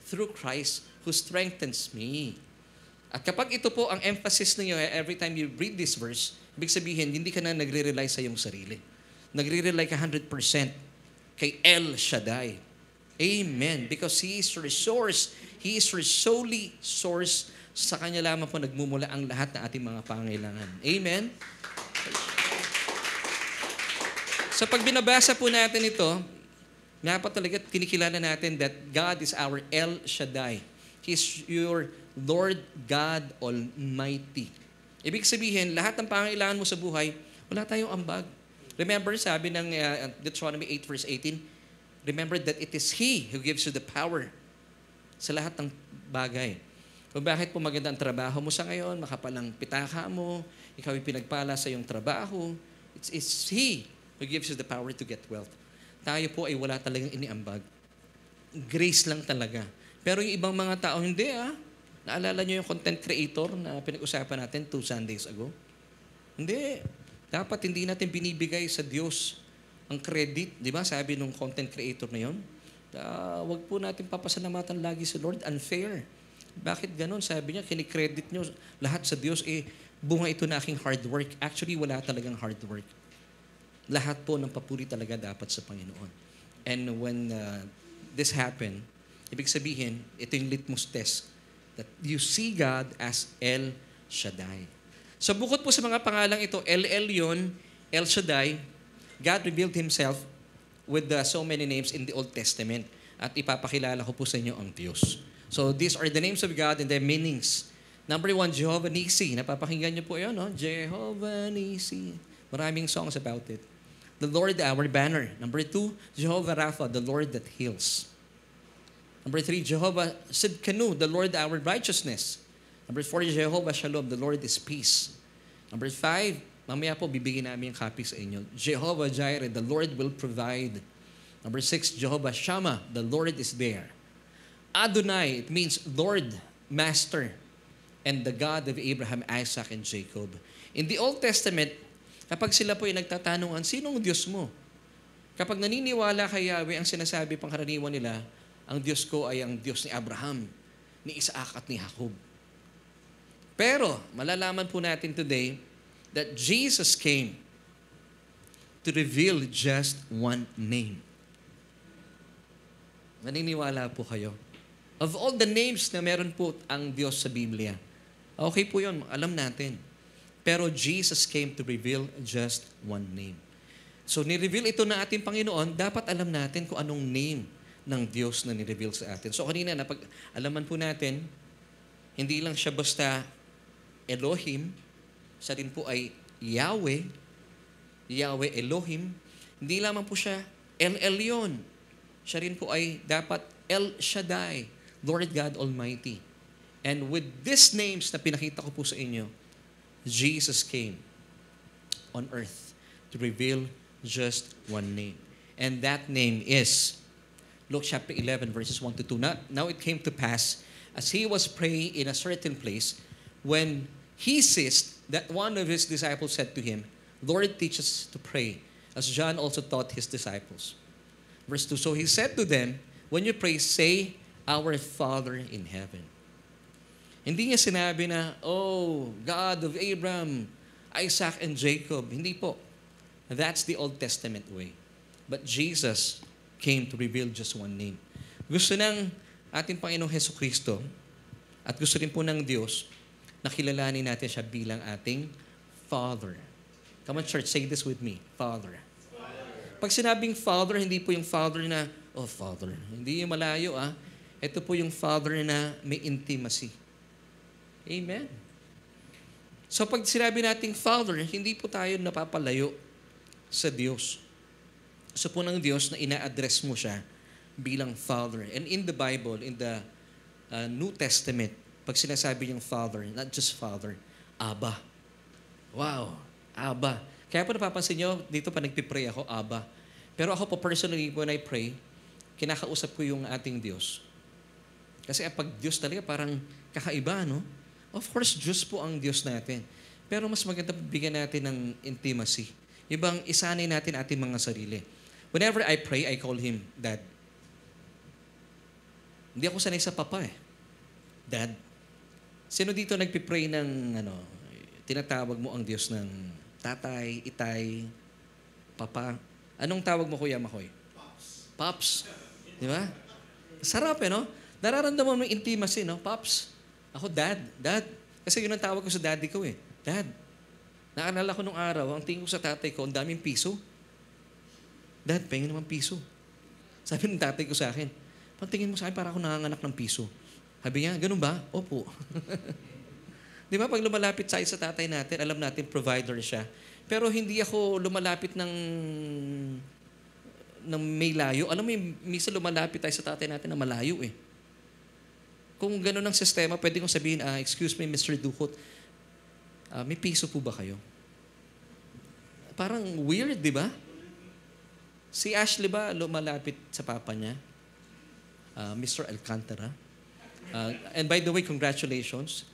Through Christ who strengthens me. At kapag ito po ang emphasis ninyo, every time you read this verse, ibig sabihin, hindi ka na nagre-rely sa iyong sarili. Nagre-rely ka 100% kay El Shaddai. Amen. Because He is your source. He is your solely source. Sa Kanya lamang po nagmumula ang lahat ng ating mga pangailangan. Amen. So pag binabasa po natin ito, dapat talaga kinikilala natin that God is our El Shaddai. He is your Lord God Almighty. Ibig sabihin, lahat ng pangailangan mo sa buhay, wala tayong ambag. Remember, sabi ng Deuteronomy 8 verse 18, remember that it is He who gives you the power sa lahat ng bagay. Kung bakit po maganda ang trabaho mo sa ngayon, makapalang pitaka mo, ikaw ay pinagpala sa iyong trabaho. It's He who gives you the power to get wealth. Tayo po ay wala talagang iniambag. Grace lang talaga. Pero yung ibang mga tao, hindi Naalala niyo yung content creator na pinag-usapan natin 2 Sundays ago? Hindi. Dapat hindi natin binibigay sa Diyos ang credit. Di ba? Sabi nung content creator na yun. Wag po natin papasalamatan lagi sa Lord. Unfair. Bakit ganon? Sabi niya, kinikredit niyo lahat sa Diyos. Bunga ito na aking hard work. Actually, wala talagang hard work. Lahat po ng papuri talaga dapat sa Panginoon. And when this happened, ibig sabihin, ito yung litmus test that you see God as El Shaddai. So bukod po sa mga pangalang ito, El Elyon, El Shaddai, God revealed Himself with so many names in the Old Testament. At ipapakilala ko po sa inyo ang Diyos. So these are the names of God and their meanings. Number 1, Jehovah Nissi. Napapakinggan niyo po yun, no? Jehovah Nissi. Maraming songs about it. The Lord our banner. Number 2, Jehovah Rapha, the Lord that heals. Number 3, Jehovah Sidkenu, the Lord our righteousness. Number 4, Jehovah Shalom, the Lord is peace. Number 5, mamaya po bibigyan namin yung copy sa inyo. Jehovah Jireh, the Lord will provide. Number 6, Jehovah Shammah, the Lord is there. Adonai, it means Lord, Master, and the God of Abraham, Isaac, and Jacob. In the Old Testament, kapag sila po ay nagtatanungan, sinong Diyos mo? Kapag naniniwala kay Yahweh, ang sinasabi pangkaraniwan nila, ang Diyos ko ay ang Diyos ni Abraham, ni Isaac at ni Jacob. Pero, malalaman po natin today that Jesus came to reveal just one name. Naniniwala po kayo? Of all the names na meron po ang Diyos sa Biblia, okay po yun, alam natin. Pero Jesus came to reveal just one name. So, ni-reveal ito na ating Panginoon, dapat alam natin kung anong name ng Diyos na ni-reveal sa atin. So, kanina, alaman po natin, hindi lang siya basta Elohim, siya rin po ay Yahweh, Yahweh Elohim. Hindi lamang po siya El Elyon. Siya rin po ay dapat El Shaddai, Lord God Almighty. And with these names na pinakita ko po sa inyo, Jesus came on earth to reveal just one name. And that name is Luke chapter 11, verses 1 to 2. Now it came to pass, as he was praying in a certain place, when he ceased, that one of his disciples said to him, Lord, teach us to pray, as John also taught his disciples. Verse 2, so he said to them, when you pray, say, Our Father in heaven. Hindi niya sinabi na, oh, God of Abraham, Isaac, and Jacob. Hindi po. That's the Old Testament way. But Jesus came to reveal just one name. Gusto ng ating Panginoong Hesukristo at gusto rin po ng Diyos na kilalanin natin siya bilang ating Father. Come on, church, say this with me. Father. Pag sinabing Father, hindi po yung Father na, oh, Father. Hindi yung malayo, Ito po yung Father na may intimacy. Amen. So pag sinabi nating Father, hindi po tayo napapalayo sa Diyos. So po ng Diyos na ina-address mo siya bilang Father. And in the Bible, in the New Testament, pag sinasabi niyang Father, not just Father, Abba. Wow, Abba. Kaya po napapansin niyo, dito pa nagpipray ako, Abba. Pero ako po personally, when I pray, kinakausap ko yung ating Diyos. Kasi pag Diyos talaga parang kakaiba, no? Of course, Diyos po ang Diyos natin. Pero mas maganda bigyan natin ng intimacy. Ibang isanay natin ating mga sarili. Whenever I pray, I call Him Dad. Hindi ako sanay sa papa Dad. Sino dito nagpipray ng, tinatawag mo ang Diyos ng tatay, itay, papa? Anong tawag mo, Kuya Makoy? Pops. Pops. Di ba? Sarap no? Nararamdaman mo yung intimacy, no? Pops. Ako, Dad. Dad. Kasi yun ang tawag ko sa daddy ko Dad. Naalala ko nung araw, ang tingin ko sa tatay ko, ang daming piso. Dad, pahingin naman piso. Sabi ng tatay ko sa akin, pagtingin mo sa akin, para ako nanganganak ng piso. Sabi niya, ganun ba? Opo. Di ba, pag lumalapit sa tatay natin, alam natin provider siya. Pero hindi ako lumalapit ng may layo. Alam mo, minsan lumalapit tayo sa tatay natin na malayo Kung gano'n ang sistema, pwede kong sabihin, excuse me, Mr. Duhot, may piso po ba kayo? Parang weird, di ba? Si Ashley ba lumalapit sa papa niya? Mr. Alcantara. And by the way, congratulations.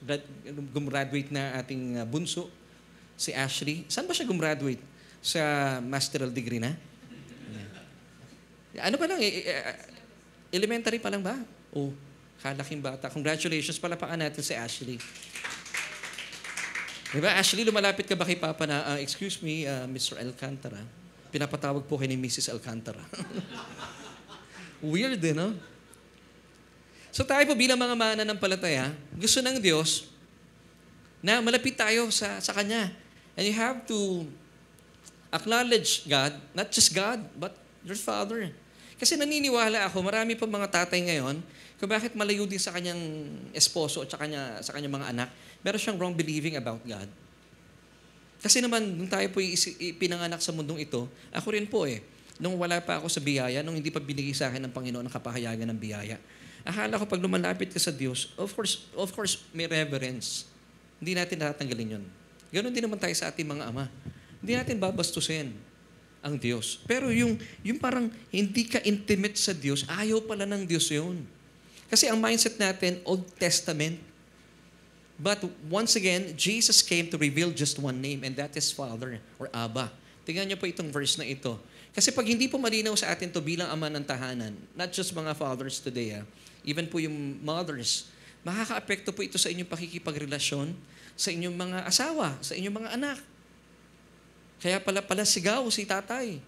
Gumraduate na ating bunso, si Ashley. Saan ba siya gumraduate? Sa masteral degree na? Ano pa lang, elementary pa lang ba? Kalaking bata. Congratulations, palapakan natin si Ashley. Diba, Ashley, lumalapit ka ba kay Papa na, excuse me, Mr. Alcantara? Pinapatawag po kayo ni Mrs. Alcantara. Weird, no? So tayo po bilang mga mananampalataya, gusto ng Diyos na malapit tayo sa Kanya. And you have to acknowledge God, not just God, but your Father. Kasi naniniwala ako, marami pa mga tatay ngayon, kung bakit malayo din sa kanyang esposo at sa kanyang mga anak, meron siyang wrong believing about God. Kasi naman, nung tayo po pinanganak sa mundong ito, ako rin po nung wala pa ako sa biyaya, nung hindi pa binigay sa akin ng Panginoon ang kapahayagan ng biyaya, akala ko pag lumalapit ka sa Diyos, of course, may reverence. Hindi natin natatanggalin yun. Ganon din naman tayo sa ating mga ama. Hindi natin babastusin ang Diyos. Pero yung parang hindi ka intimate sa Diyos, ayaw pala ng Diyos yun. Kasi ang mindset natin, Old Testament. But once again, Jesus came to reveal just one name, and that is Father or Abba. Tingnan niyo po itong verse na ito. Kasi pag hindi po malinaw sa atin to bilang ama ng tahanan, not just mga fathers today, even po yung mothers, makaka-apekto po ito sa inyong pakikipagrelasyon, sa inyong mga asawa, sa inyong mga anak. Kaya pala sigaw si tatay.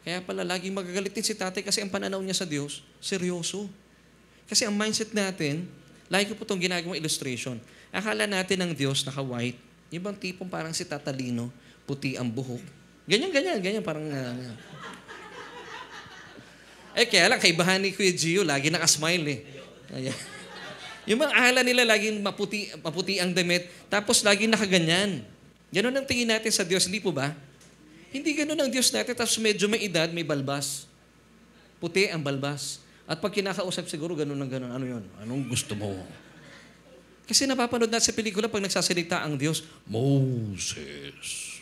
Kaya pala laging magagalitin si tatay kasi ang pananaw niya sa Diyos, seryoso. Kasi ang mindset natin, lagi ko po itong ginagawang illustration, akala natin ng Diyos naka-white, yung bang tipong parang si Tatalino, puti ang buhok. Ganyan, parang... kaya lang, kaibahan ni Kuya Gio, lagi naka-smile Ayan. Yung mga akala nila laging maputi ang damit, tapos laging nakaganyan. Ganon ang tingin natin sa Diyos, hindi po ba? Hindi ganon ang Diyos natin, tapos medyo may edad, may balbas. Puti ang balbas. At pag kinakausap siguro, ganon. Ano yun? Anong gusto mo? Kasi napapanood natin sa pelikula, pag nagsasalita ang Diyos, Moses.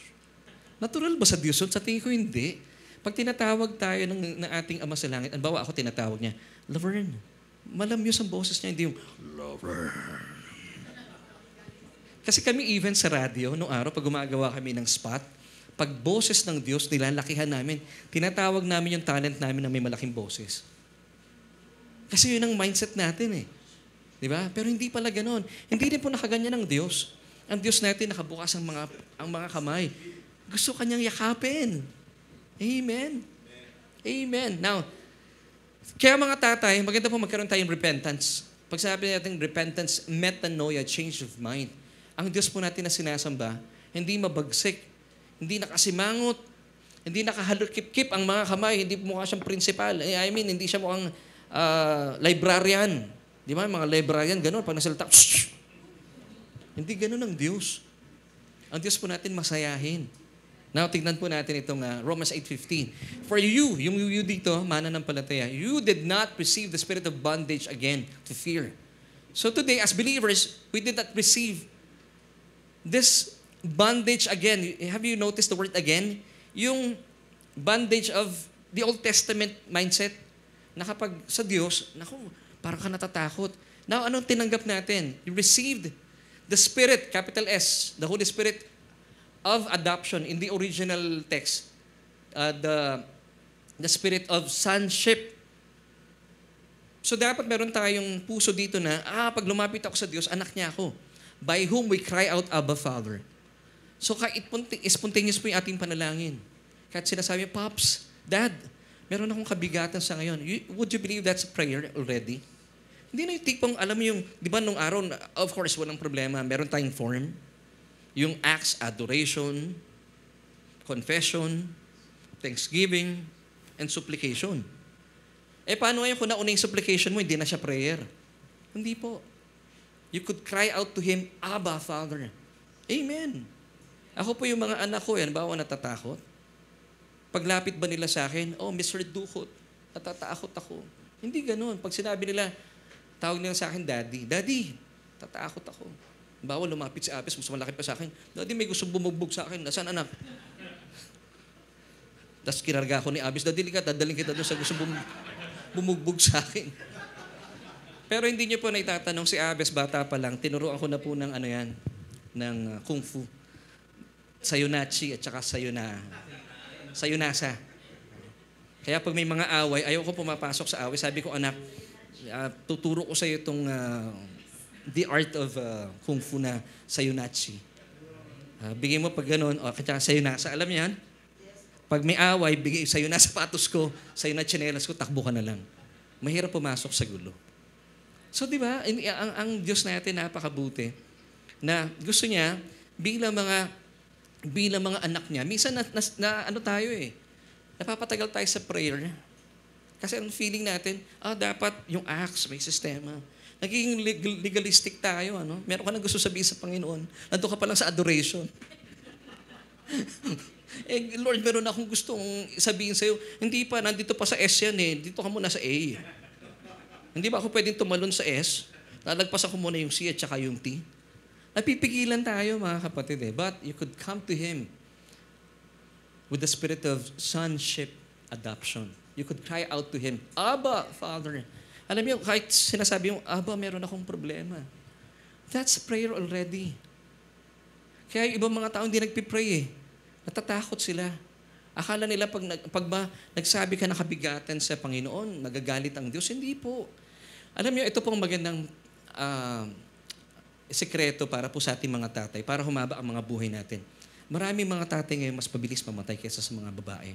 Natural ba sa Diyos yun? Sa tingin ko, hindi. Pag tinatawag tayo ng ating Ama sa Langit, bawa ako tinatawag niya, Laverne. Malamyos ang boses niya, hindi yung, Laverne. Kasi kami even sa radio, noong araw, pag gumagawa kami ng spot, pag boses ng Diyos, nilalakihan namin, tinatawag namin yung talent namin na may malaking boses. Kasi yun ang mindset natin Di ba? Pero hindi pala ganon. Hindi rin po nakaganyan ang Diyos. Ang Diyos natin nakabukas ang mga kamay. Gusto kanyang yakapin. Amen. Amen. Now, kaya mga tatay, maganda po magkaroon tayong repentance. Pag sabi natin repentance, metanoia, change of mind. Ang Diyos po natin na sinasamba, hindi mabagsik, hindi nakasimangot, hindi nakahalukip-kip ang mga kamay, hindi mukha siyang principal. Hindi siya mukhang librarian. Di ba? Mga librarian, gano'n. Pag nasalita, hindi gano'n ang Diyos. Ang Diyos po natin masayahin. Now, tignan po natin itong Romans 8:15. For you, yung you dito, mananampalataya, you did not receive the spirit of bondage again to fear. So today, as believers, we did not receive this bondage again. Have you noticed the word again? Yung bondage of the Old Testament mindset na kapag sa Diyos, naku, parang ka natatakot. Now, anong tinanggap natin? You received the Spirit, capital S, the Holy Spirit of adoption in the original text. The Spirit of sonship. So dapat meron tayong puso dito na, pag lumapit ako sa Diyos, anak niya ako. By whom we cry out, Abba, Father. So kahit spontaneous po yung ating panalangin. Kahit sinasabi, Pops, Dad, meron akong kabigatan sa ngayon. Would you believe that's a prayer already? Hindi na yung tipong, alam mo yung, di ba nung araw, of course, walang problema. Meron tayong form. Yung acts, adoration, confession, thanksgiving, and supplication. Paano ngayon kung nauna yung supplication mo, hindi na siya prayer? Hindi po. You could cry out to Him, Abba, Father. Amen. Ako po yung mga anak ko, bawa natatakot. Paglapit ba nila sa akin, Mr. Duhot, natatakot ako. Hindi ganun. Pag sinabi nila, tawag nila sa akin, Daddy. Daddy, tatakot ako. Bawal lumapit si Abes, mas malaki pa sa akin. Daddy, may gusto bumugbog sa akin. Nasaan anak? Tapos kinarga ko ni Abes, Daddy, ka, dadaling kita doon sa gusto bumugbog sa akin. Pero hindi niyo po naitatanong si Abes, bata pa lang, tinuruan ko na po ng ano yan, ng Kung Fu. Sayunachi at saka sayunasa. Kaya pag may mga away, ayaw ko pumapasok sa away. Sabi ko, anak, tuturo ko sa iyo itong the art of Kung Fu na sayunachi. Bigay mo pag ganun, o kaya sayunasa. Alam niyo yan? Pag may away, bigay sa'yo na sapatos ko, sa'yo na tsinelas ko, takbo ka na lang. Mahirap pumasok sa gulo. So, di ba, ang Diyos natin napakabuti na gusto niya bilang mga anak niya. Minsan ano tayo napapatagal tayo sa prayer. Kasi ang feeling natin, dapat yung acts, may sistema. Nagiging legalistic tayo. Meron ka na gusto sabihin sa Panginoon. Nandun ka pa lang sa adoration. Lord, meron akong gustong sabihin sa'yo. Hindi pa, nandito pa sa S yan Dito ka muna sa A. Hindi ba ako pwedeng tumalon sa S? Lalagpasan ko muna yung C at saka yung T. Napipigilan tayo, mga kapatid But you could come to Him with the spirit of sonship adoption. You could cry out to Him, Abba, Father. Alam niyo, kahit sinasabi yung, Abba, meron akong problema. That's prayer already. Kaya ibang mga tao hindi nagpipray Natatakot sila. Akala nila pag nagsabi ka ng kabigatan sa Panginoon, nagagalit ang Diyos. Hindi po. Alam niyo, ito pong magandang sekreto para po sa ating mga tatay, para humaba ang mga buhay natin. Maraming mga tatay ngayon mas mabilis mamatay kaysa sa mga babae.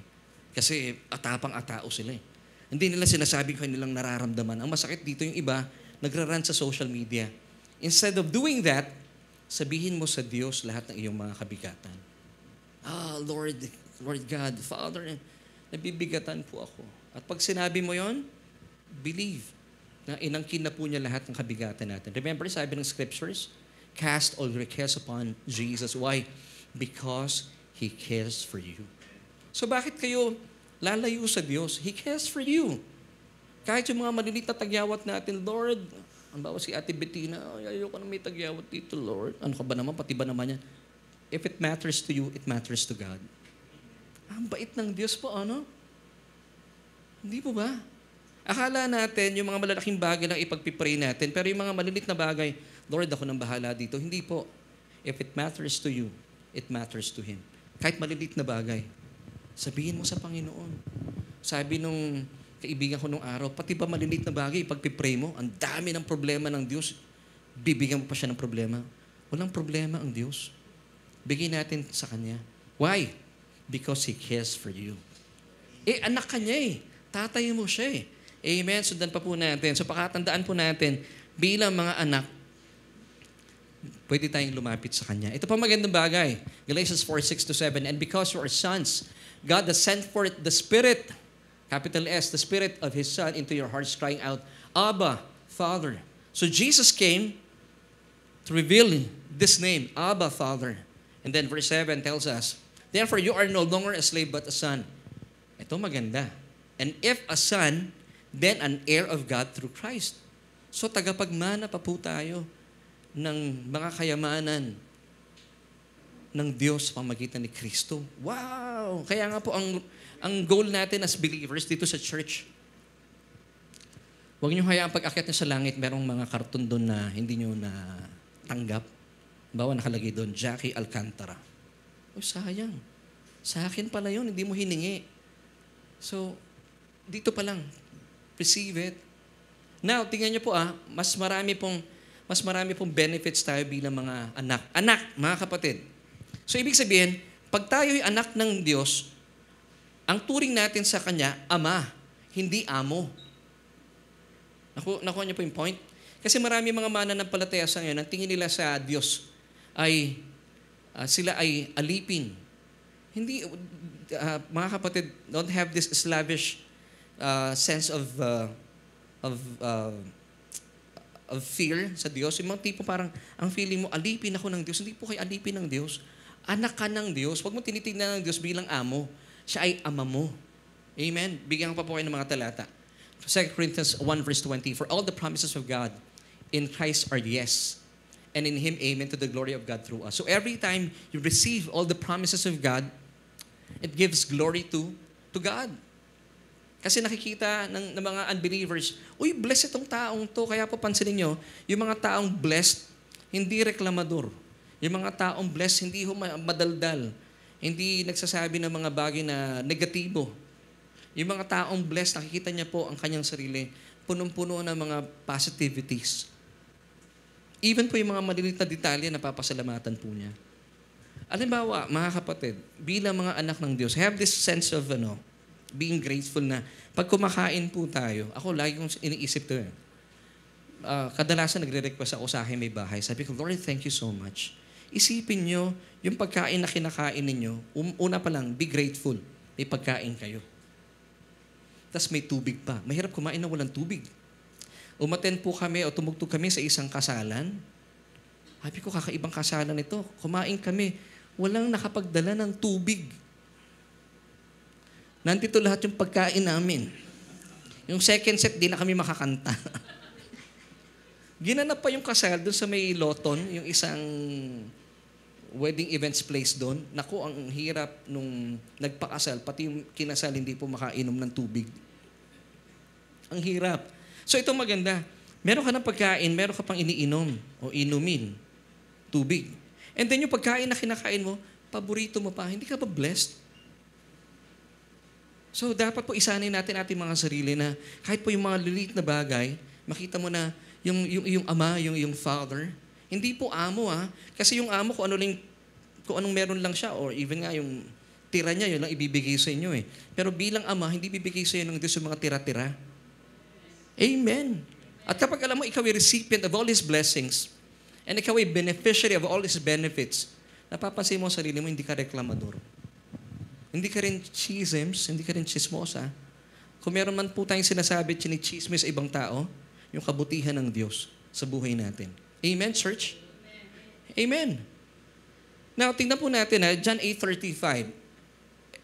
Kasi atapang-atao sila Hindi nila sinasabi kung nilang nararamdaman. Ang masakit dito yung iba, nagra-run sa social media. Instead of doing that, sabihin mo sa Diyos lahat ng iyong mga kabigatan. Lord God, Father, nabibigatan po ako. At pag sinabi mo yon, believe na inangkin na po niya lahat ng kabigatan natin. Remember, sabi ng scriptures, cast all your cares upon Jesus. Why? Because He cares for you. So bakit kayo lalayo sa Diyos? He cares for you. Kahit yung mga maliliit na tagyawat natin, Lord, ang bawa si Ate Bettina, ayoko na may tagyawat dito, Lord. Ano ka ba naman? Pati ba naman yan? If it matters to you, it matters to God. Ang bait ng Diyos po, Hindi po ba? Akala natin, yung mga malalaking bagay lang ipagpipray natin, pero yung mga malilit na bagay, Lord, ako nang bahala dito. Hindi po. If it matters to you, it matters to Him. Kahit malilit na bagay, sabihin mo sa Panginoon. Sabi nung kaibigan ko nung araw, pati ba malilit na bagay, ipagpipray mo, ang dami ng problema ng Diyos, bibigyan mo pa siya ng problema. Walang problema ang Diyos. Bigyan natin sa Kanya. Why? Because He cares for you. Anak ka niya Tatay mo siya Amen? Sundan pa po natin. So pakatandaan po natin, bilang mga anak, pwede tayong lumapit sa Kanya. Ito pa magandang bagay. Galatians 4:6-7. And because you are sons, God has sent forth the Spirit, capital S, the Spirit of His Son into your hearts, crying out, Abba, Father. So Jesus came to reveal this name, Abba, Father. And then verse 7 tells us, therefore you are no longer a slave but a son. Ito maganda. And if a son, then an heir of God through Christ. So tagapagmana pa po tayo ng mga kayamanan ng Diyos sa pamagitan ni Kristo. Wow! Kaya nga po ang goal natin as believers dito sa church, huwag niyo hayaan pag-akyat niyo sa langit, merong mga karton doon na hindi niyo na tanggap. Bawa nakalagay doon, Jackie Alcantara. Sayang. Sa akin pala yun, hindi mo hiningi. So, dito pa lang, receive it. Now, tingnan niyo po mas marami pong benefits tayo bilang mga anak. Anak, mga kapatid. So, ibig sabihin, pag tayo'y anak ng Diyos, ang turing natin sa Kanya, Ama, hindi amo. Nakuha niyo po yung point? Kasi marami mga mananampalataya sa ngayon, ang tingin nila sa Diyos ay sila ay alipin. Hindi, mga kapatid, don't have this slavish sense of fear sa Diyos. Yung mga tipo parang, ang feeling mo, alipin ako ng Diyos. Hindi po kayo alipin ng Diyos. Anak ka ng Diyos. Huwag mo tinitignan ng Diyos bilang amo. Siya ay ama mo. Amen? Bigyan pa po kayo ng mga talata. 2 Corinthians 1 verse 20, for all the promises of God in Christ are yes, and in Him amen to the glory of God through us. So every time you receive all the promises of God, it gives glory to God. Kasi nakikita ng mga unbelievers, uy, blessed itong taong to. Kaya po pansinin nyo, yung mga taong blessed, hindi reklamador. Yung mga taong blessed, hindi madaldal. Hindi nagsasabi ng mga bagay na negatibo. Yung mga taong blessed, nakikita niya po ang kanyang sarili, punong-puno ng mga positivities. Even po yung mga maliliit na detalye, napapasalamatan po niya. Alimbawa, mga kapatid, bilang mga anak ng Diyos, have this sense of being grateful na pag kumakain po tayo, ako lagi kong iniisip to kadalasan nagre-request ako sa akin may bahay. Sabi ko, Lord, thank you so much. Isipin nyo, yung pagkain na kinakain ninyo, una pa lang, be grateful. May pagkain kayo. Tapos may tubig pa. Mahirap kumain na walang tubig. Umaten po kami o tumugtog kami sa isang kasalan. Sabi ko, kakaibang kasalan ito. Kumain kami. Walang nakapagdala ng tubig. Nandito lahat yung pagkain namin. Yung second set, di na kami makakanta. Ginanap pa yung kasal doon sa may Loton, yung isang wedding events place doon. Naku, ang hirap nung nagpakasal, pati yung kinasal hindi po makainom ng tubig. Ang hirap. So ito maganda. Meron ka ng pagkain, meron ka pang iniinom o inumin. Tubig. And then yung pagkain na kinakain mo, paborito mo pa, hindi ka ba blessed? So dapat po isanay natin ating mga sarili na kahit po yung mga lilit na bagay, makita mo na yung ama, yung father, hindi po amo kasi yung amo kung anong meron lang siya or even nga yung tira niya, yun lang ibibigay sa inyo eh. Pero bilang ama, hindi bibigay sa inyo ng Diyos yung mga tira-tira. Amen. At kapag alam mo, ikaw ay recipient of all His blessings and ikaw ay beneficiary of all His benefits, napapansin mo sa sarili mo, hindi ka reklamador. Hindi ka rin chisms, hindi ka rin chismosa. Kung meron man po tayong sinasabi, chinichismis sa ibang tao, yung kabutihan ng Diyos sa buhay natin. Amen, church? Amen. Now, tingnan po natin John 8:35.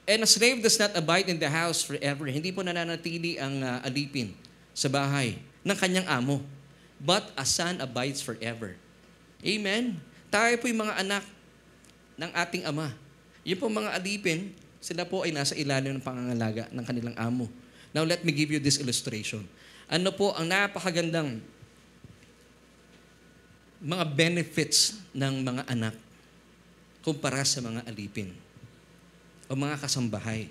And a slave does not abide in the house forever. Hindi po nananatili ang alipin sa bahay ng kanyang amo. But a son abides forever. Amen. Tayo po yung mga anak ng ating ama. Yung po mga alipin, sila po ay nasa ilalim ng pangangalaga ng kanilang amo. Now, let me give you this illustration. Ano po ang napakagandang mga benefits ng mga anak kumpara sa mga alipin o mga kasambahay.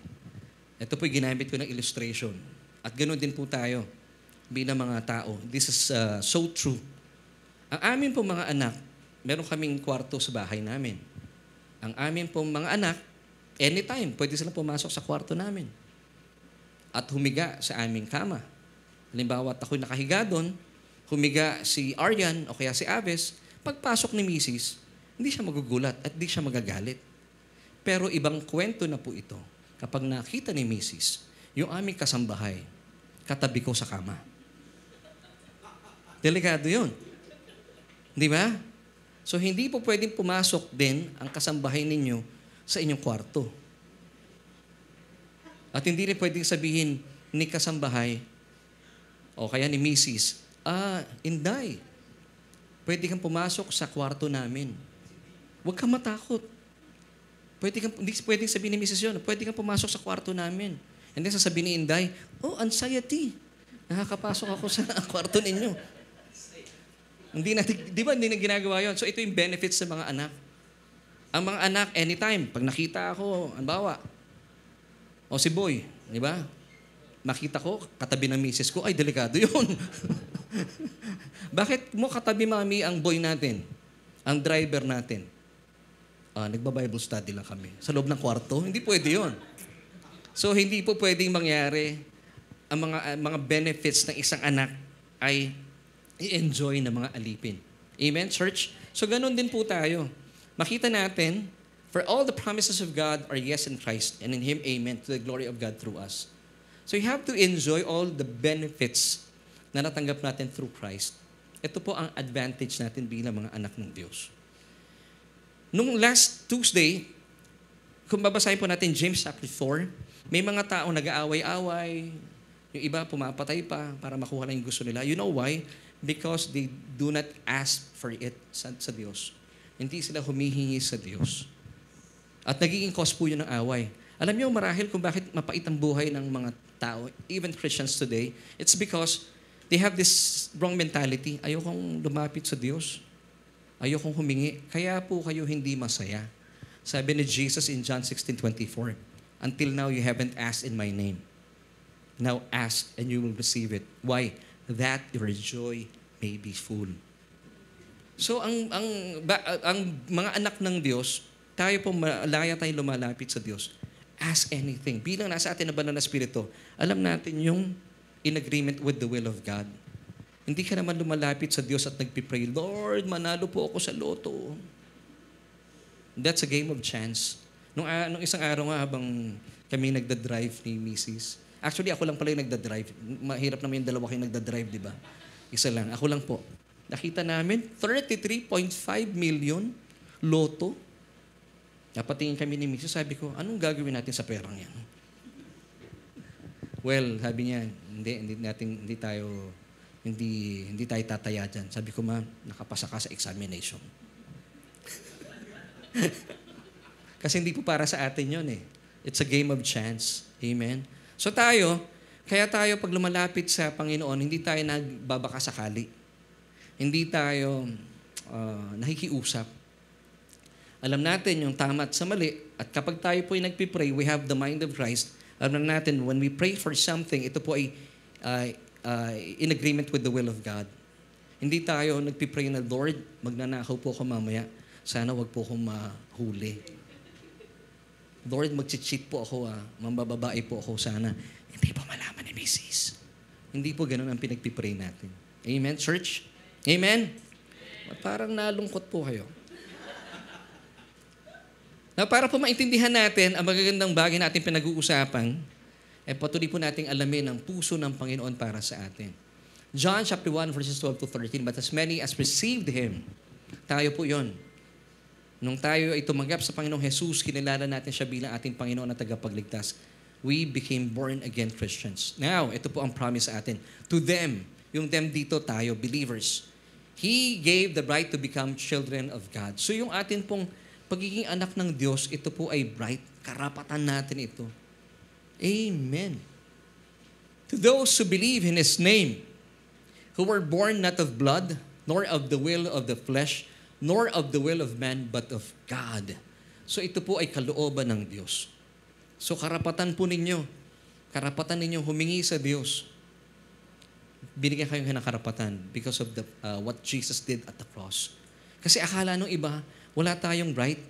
Ito po ginamit ko ng illustration. At ganoon din po tayo bilang mga tao. This is so true. Ang amin po mga anak, meron kaming kwarto sa bahay namin. Ang amin po mga anak, anytime, pwede sila pumasok sa kwarto namin at humiga sa aming kama. Halimbawa, ako'y nakahiga doon, humiga si Aryan o kaya si Aves, pagpasok ni Mrs., hindi siya magugulat at hindi siya magagalit. Pero ibang kwento na po ito kapag nakita ni Mrs., yung aming kasambahay, katabi ko sa kama. Delikado yun. Di ba? So, hindi po pwedeng pumasok din ang kasambahay ninyo sa inyong kwarto. At hindi rin pwedeng sabihin ni kasambahay o kaya ni Mrs., Inday, pwede kang pumasok sa kwarto namin. Huwag kang matakot. Hindi pwedeng sabihin ni Mrs. yun, pwede kang pumasok sa kwarto namin. And then sasabihin ni Inday, anxiety. Nakakapasok ako sa kwarto ninyo. Hindi na ginagawa yun. So ito yung benefits sa mga anak. Ang mga anak, anytime, pag nakita ako, anbawa, si Boy, di ba? Makita ko, katabi ng misis ko, ay, delikado yun. Bakit mo katabi, mami, ang boy natin? Ang driver natin? Nagba-Bible study lang kami. Sa loob ng kwarto? Hindi pwede yun. So, hindi po pwedeng mangyari ang mga benefits ng isang anak ay i-enjoy ng mga alipin. Amen, church? So, ganun din po tayo. Makita natin, for all the promises of God are yes in Christ, and in Him, amen, to the glory of God through us. So you have to enjoy all the benefits na natanggap natin through Christ. Ito po ang advantage natin bilang mga anak ng Diyos. Nung last Tuesday, kung babasahin po natin James chapter 4, may mga taong nag-aaway-away, Yung iba, pumapatay pa para makuha lang yung gusto nila. You know why? Because they do not ask for it sa Diyos. Hindi sila humihingi sa Diyos. At nagiging cause po yun ng away. Alam niyo marahil kung bakit mapait ang buhay ng mga tao, even Christians today, it's because they have this wrong mentality. Ayokong lumapit sa Diyos. Ayokong humingi. Kaya po kayo hindi masaya. Sabi ni Jesus in John 16:24, "Until now you haven't asked in my name. Now ask and you will receive it." Why? That your joy may be full. So ang mga anak ng Diyos, tayo po malaya tayong lumalapit sa Diyos. Ask anything. Bilang nasa atin na banal na Espiritu, alam natin yung in agreement with the will of God. Hindi ka naman lumalapit sa Diyos at nagpipray, "Lord, manalo po ako sa loto." That's a game of chance. Nung isang araw nga habang kami nagda-drive ni Mrs. Actually, ako lang pala yung nagda-drive. Mahirap naman yung dalawa kayo nagda-drive, di ba? Isa lang. Ako lang po. Nakita namin, 33.5 million loto. Napatingin kami ni Mrs. Sabi ko, anong gagawin natin sa perang yan? Well, sabi niya, hindi tayo tataya dyan. Sabi ko, "Ma'am, nakapasa ka sa examination." Kasi hindi po para sa atin yun eh. It's a game of chance. Amen? So kaya tayo pag lumalapit sa Panginoon, hindi tayo nagbabakasakali. Hindi tayo nakikiusap. Alam natin yung tama at sa mali. At kapag tayo po ay nagpipray, we have the mind of Christ. Alam natin, when we pray for something, ito po ay in agreement with the will of God. Hindi tayo nagpipray na, "Lord, magnanakaw po ako mamaya. Sana wag po akong mahuli. Lord, mag-cheat po ako, mambababae po ako sana. Hindi po malaman ni Mrs." Hindi po ganun ang pinagpipray natin. Amen, church? Amen? Parang nalungkot po kayo. Now, para po maintindihan natin ang magagandang bagay natin pinag-uusapan, patuloy po nating alamin ang puso ng Panginoon para sa atin. John chapter 1, verses 12 to 13, "But as many as received Him," tayo po yon. Nung tayo ay tumanggap sa Panginoong Jesus, kinilala natin siya bilang ating Panginoon at tagapagligtas. We became born-again Christians. Now, ito po ang promise sa atin. To them, yung them dito tayo, believers, He gave the right to become children of God. So yung atin pong pagiging anak ng Diyos, ito po ay right. Karapatan natin ito. Amen. To those who believe in His name, who were born not of blood, nor of the will of the flesh, nor of the will of man, but of God. So ito po ay kalooban ng Diyos. So karapatan po ninyo. Karapatan ninyo humingi sa Diyos. Binigyan kayo ng karapatan because of what Jesus did at the cross. Kasi akala nung iba, wala tayong right.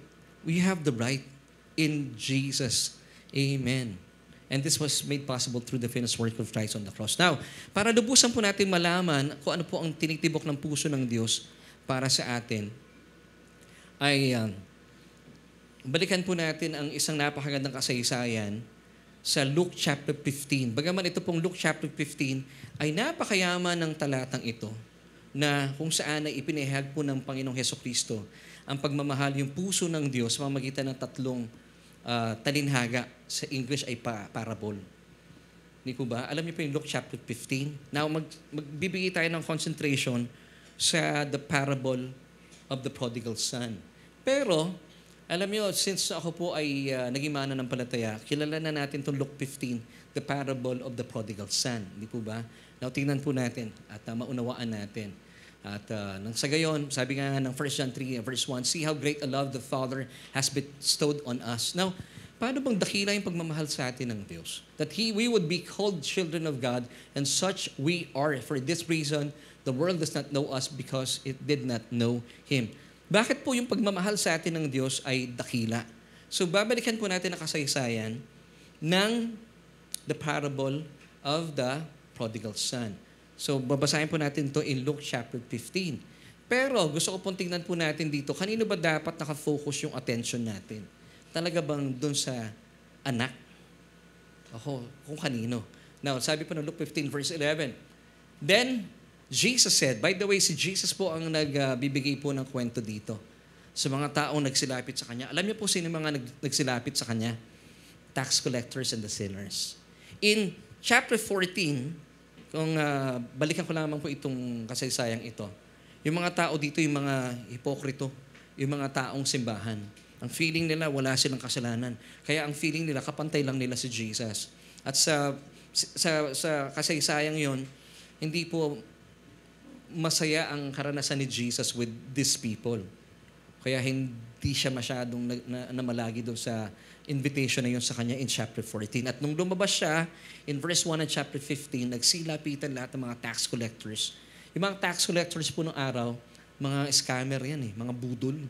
We have the right in Jesus. Amen. And this was made possible through the finished work of Christ on the cross. Now, para lubusan po natin malaman kung ano po ang tinitibok ng puso ng Diyos para sa atin, ay balikan po natin ang isang napakagandang kasaysayan sa Luke chapter 15. Bagaman ito pong Luke chapter 15 ay napakayaman ng talatang ito na kung saan ay ipinahayag po ng Panginoong Hesukristo ang pagmamahal, yung puso ng Diyos sa pamamagitan ng tatlong talinhaga. Sa English ay parable. Hindi po ba? Alam niyo po yung Luke chapter 15? Now, magbibigay tayo ng concentration sa the parable of the prodigal son. Pero, alam niyo, since ako po ay naging mananampalataya, kilala na natin itong Luke 15, the parable of the prodigal son. Hindi po ba? Now, tingnan po natin at maunawaan natin. At nang sa gayon, sabi nga ng 1 John 3, verse 1, "See how great a love the Father has bestowed on us." Now, paano bang dakila yung pagmamahal sa atin ng Diyos? That we would be called children of God, and such we are. For this reason, the world does not know us because it did not know Him. Bakit po yung pagmamahal sa atin ng Diyos ay dakila? So, babalikan po natin ang kasaysayan ng the parable of the prodigal son. So, babasahin po natin to in Luke chapter 15. Pero, gusto ko pong tingnan po natin dito, kanino ba dapat nakafocus yung attention natin? Talaga bang dun sa anak? Kung kanino. Now, sabi po ng Luke 15 verse 11, "Then, Jesus said," by the way, si Jesus po ang nagbibigay po ng kwento dito sa mga taong nagsilapit sa Kanya. Alam niyo po sino mga nagsilapit sa Kanya? Tax collectors and the sinners. In chapter 14, kung balikan ko lamang po itong kasaysayang ito, yung mga tao dito, yung mga hipokrito, yung mga taong simbahan, ang feeling nila wala silang kasalanan. Kaya ang feeling nila, kapantay lang nila si Jesus. At sa kasaysayang yon, hindi po masaya ang karanasan ni Jesus with these people. Kaya hindi siya masyadong namalagi doon sa invitation na yun sa kanya in chapter 14. At nung lumabas siya, in verse 1 and chapter 15, nagsilapitan lahat ng mga tax collectors. Yung mga tax collectors po noong araw, mga scammer yan mga budol.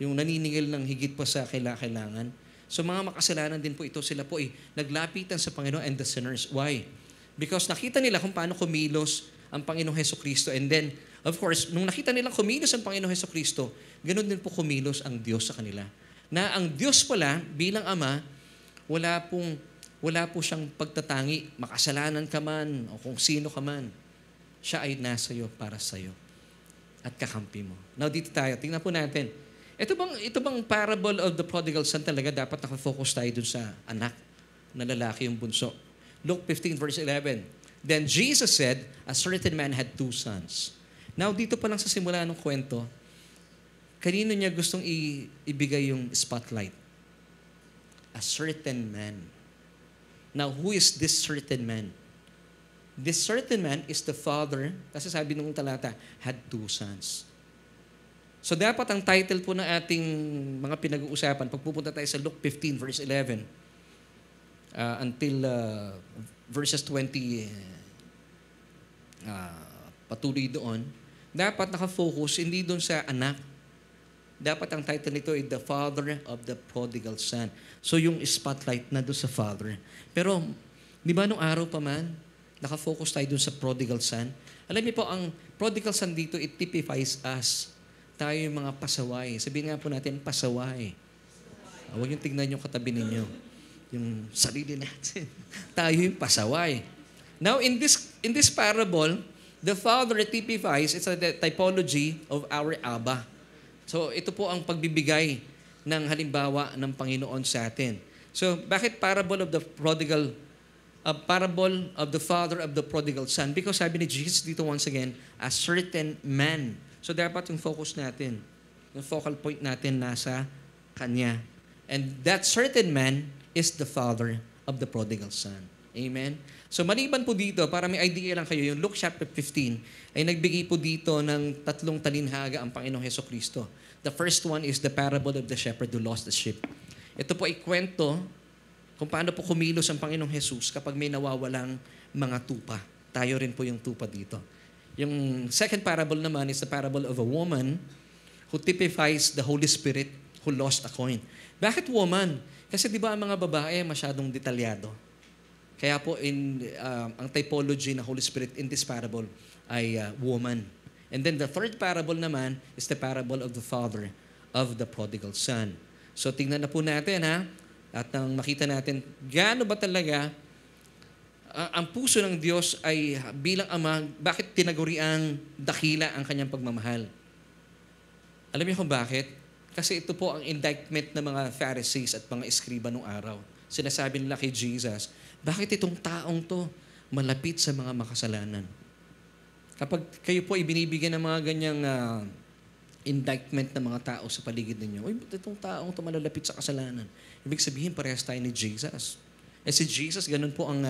Yung naniningil ng higit pa sa kailangan. So mga makasalanan din po ito, sila po naglapitan sa Panginoon and the sinners. Why? Because nakita nila kung paano kumilos ang Panginoong Hesukristo. And then, of course, nung nakita nilang kumilos ang Panginoong Hesukristo, ganun din po kumilos ang Diyos sa kanila. Na ang Diyos pala, bilang Ama, wala po siyang pagtatangi, makasalanan ka man, o kung sino ka man. Siya ay nasa iyo para sa iyo. At kakampi mo. Now, dito tayo. Tingnan po natin. Ito bang parable of the prodigal son talaga dapat nakafocus tayo dun sa anak na lalaki yung bunso. Luke 15 verse 11. Then Jesus said, a certain man had 2 sons. Now, dito pa lang sa simula ng kwento, kanino niya gustong ibigay yung spotlight? A certain man. Now, who is this certain man? This certain man is the father, kasi sabi nung talata, had 2 sons. So dapat ang title po ng ating mga pinag-uusapan, pagpupunta tayo sa Luke 15 verse 11 until verses 20 patuloy doon, dapat nakafocus hindi doon sa anak. Dapat ang title nito ay The Father of the Prodigal Son. So yung spotlight na doon sa father. Pero di ba nung araw pa man, nakafocus tayo doon sa prodigal son? Alam niyo po, ang prodigal son dito, it typifies us. Tayo yung mga pasaway. Sabihin nga po natin, pasaway. Huwag yung tignan yung katabi ninyo. Yung sarili natin. Tayo yung pasaway. Now, in this parable, the father typifies, it's a typology of our Abba. So, ito po ang pagbibigay ng halimbawa ng Panginoon sa atin. So, bakit parable of the prodigal, parable of the father of the prodigal son? Because sabi ni Jesus dito once again, a certain man. So dapat yung focus natin, yung focal point natin nasa Kanya. And that certain man is the father of the prodigal son. Amen? So maliban po dito, para may idea lang kayo, yung Luke chapter 15 ay nagbigay po dito ng 3 talinhaga ang Panginoong Hesukristo. The first one is the parable of the shepherd who lost the sheep. Ito po ay kwento kung paano po kumilos ang Panginoong Jesus kapag may nawawalang mga tupa. Tayo rin po yung tupa dito. Yung second parable naman is the parable of a woman who typifies the Holy Spirit who lost a coin. Bakit woman? Kasi di ba ang mga babae masyadong detalyado? Kaya po ang typology ng Holy Spirit in this parable ay woman. And then the third parable naman is the parable of the father of the prodigal son. So tingnan na po natin at nang makita natin gaano ba talaga ang puso ng Diyos ay bilang Ama, bakit tinaguriang dakila ang kanyang pagmamahal? Alam niyo kung bakit? Kasi ito po ang indictment ng mga Pharisees at mga eskriba nung araw. Sinasabi nila kay Jesus, bakit itong taong to malapit sa mga makasalanan? Kapag kayo po ibinibigyan ng mga ganyang indictment ng mga tao sa paligid ninyo, uy, ba't itong taong to malalapit sa kasalanan? Ibig sabihin, parehas tayo ni Jesus. Si Jesus, ganun po ang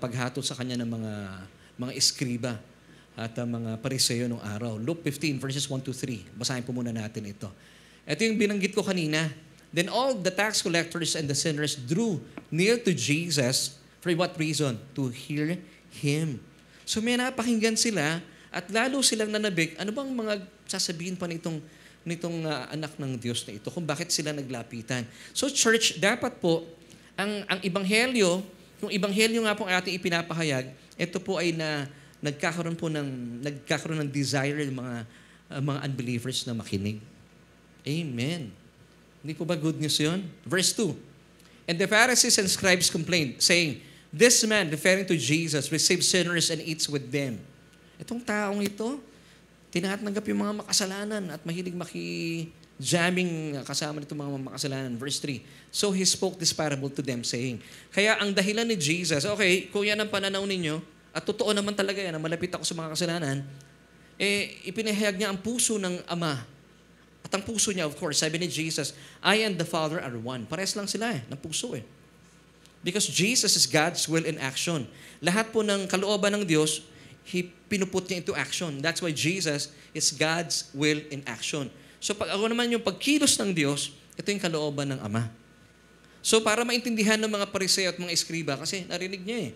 paghatol sa kanya ng mga eskriba at mga pariseo nung araw. Luke 15, verses 1 to 3. Basahin po muna natin ito. Ito yung binanggit ko kanina. Then all the tax collectors and the sinners drew near to Jesus. For what reason? To hear Him. So may napakinggan sila at lalo silang nanabik. Ano bang mga sasabihin pa nitong anak ng Diyos na ito kung bakit sila naglapitan? So church, dapat po ang ebanghelyo, yung ebanghelyo nga po ang ating ipinapahayag, ito po ay nagkakaroon ng desire ng mga unbelievers na makinig. Amen. Hindi po ba good news yun? Verse 2. And the Pharisees and scribes complained, saying, this man, referring to Jesus, receives sinners and eats with them. Itong taong ito, tinatanggap yung mga makasalanan at mahilig jamming kasama nitong mga makasalanan. Verse 3, so he spoke this parable to them saying, kaya ang dahilan ni Jesus, okay, kung yan ang pananaw ninyo, at totoo naman talaga yan, na malapit ako sa mga kasalanan, ipinahayag niya ang puso ng Ama. At ang puso niya, of course, sabi ni Jesus, I and the Father are one. Pares lang sila ng puso Because Jesus is God's will in action. Lahat po ng kalooban ng Diyos, pinuput niya into action. That's why Jesus is God's will in action. So pag ako naman yung pagkilos ng Diyos, ito yung kalooban ng Ama. So para maintindihan ng mga Pariseo at mga Eskriba, kasi narinig niya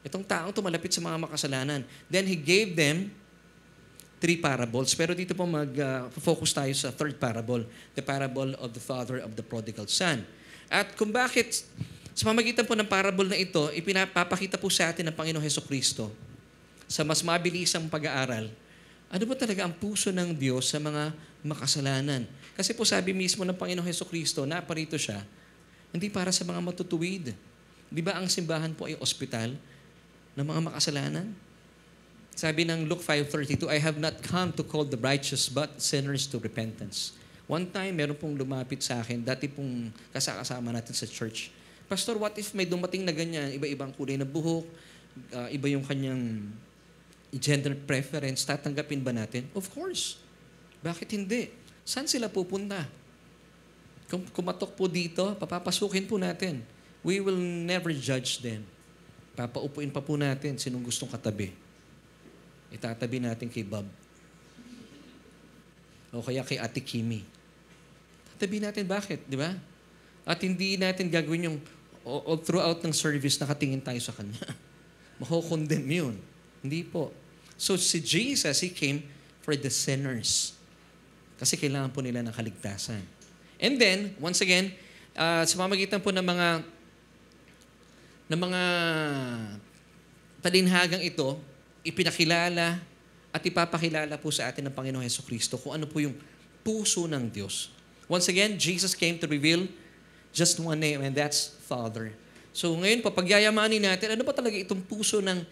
itong taong tumalapit sa mga makasalanan. Then He gave them 3 parables. Pero dito po mag-focus tayo sa 3rd parable, the parable of the father of the prodigal son. At kung bakit, sa pamagitan po ng parable na ito, ipinapakita po sa atin ng Panginoong Hesukristo sa mas mabilisang pag-aaral, ano ba talaga ang puso ng Diyos sa mga makasalanan? Kasi po sabi mismo ng Panginoong Hesukristo, naparito siya, hindi para sa mga matutuwid. Di ba ang simbahan po ay ospital ng mga makasalanan? Sabi ng Luke 5:32, I have not come to call the righteous but sinners to repentance. One time, meron pong lumapit sa akin, dati pong kasama natin sa church. Pastor, what if may dumating na ganyan, iba-ibang kulay na buhok, iba yung kanyang gender preference, tatanggapin ba natin? Of course. Bakit hindi? Saan sila pupunta? Kung kumatok po dito, papapasukin po natin. We will never judge them. Papaupuin pa po natin sinong gustong katabi. Itatabi natin kay Bob. O kaya kay Ate Kimi. Tatabi natin, bakit? Di ba? At hindi natin gagawin yung all throughout ng service nakatingin tayo sa Kanya. Mako-condemn yun. Hindi po. So si Jesus, He came for the sinners. Kasi kailangan po nila ng kaligtasan. And then, once again, sa pamamagitan po ng mga talinhagang ito, ipinakilala at ipapakilala po sa atin ng Panginoong Hesukristo kung ano po yung puso ng Diyos. Once again, Jesus came to reveal just one name, and that's Father. So ngayon, papagyayamanin natin, ano ba talaga itong puso ng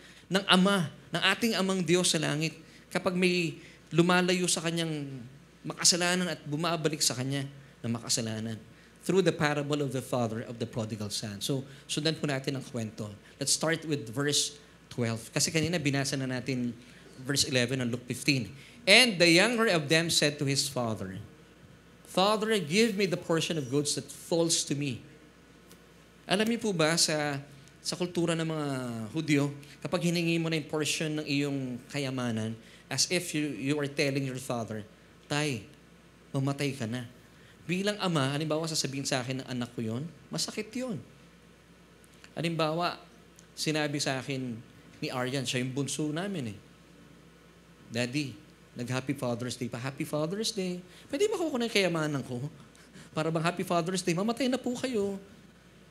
Ama, ng ating Amang Diyos sa langit, kapag may lumalayo sa Kanyang makasalanan at bumabalik sa Kanya na makasalanan through the parable of the father of the prodigal son. So, sundan po natin ang kwento. Let's start with verse 12. Kasi kanina binasa na natin verse 11 ng Luke 15. And the younger of them said to his father, Father, give me the portion of goods that falls to me. Alam niyo po ba sa kultura ng mga Hudyo, kapag hiningi mo na yung portion ng iyong kayamanan, as if you are telling your father, Tay, mamatay ka na. Bilang ama, halimbawa sasabihin sa akin ng anak ko yon, masakit yon. Halimbawa, sinabi sa akin ni Aryan, siya yung bunso namin Daddy, nag-Happy Father's Day pa. Happy Father's Day. Pwede ba ko ng kayamanan ko? Para bang Happy Father's Day, mamatay na po kayo.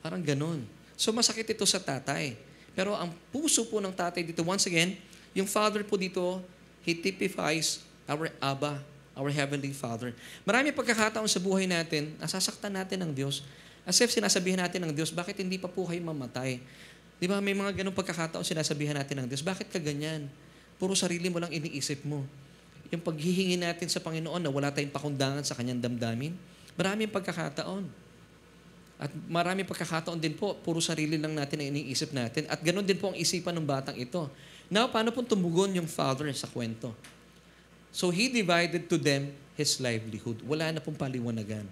Parang ganon. So masakit ito sa tatay. Pero ang puso po ng tatay dito, once again, yung father po dito, he typifies our Abba, our Heavenly Father. Marami pagkakataon sa buhay natin, nasasaktan natin ng Diyos. As if sinasabihan natin ng Diyos, bakit hindi pa po kayo mamatay? Di ba, may mga ganong pagkakataon sinasabihan natin ng Diyos, bakit ka ganyan? Puro sarili mo lang iniisip mo. Yung paghihingi natin sa Panginoon na wala tayong pakundangan sa Kanyang damdamin, maraming pagkakataon. At maraming pagkakataon din po, puro sarili lang natin na iniisip natin. At ganoon din po ang isipan ng batang ito. Now, paano po tumugon yung father sa kwento? So, he divided to them his livelihood. Wala na pong paliwanagan.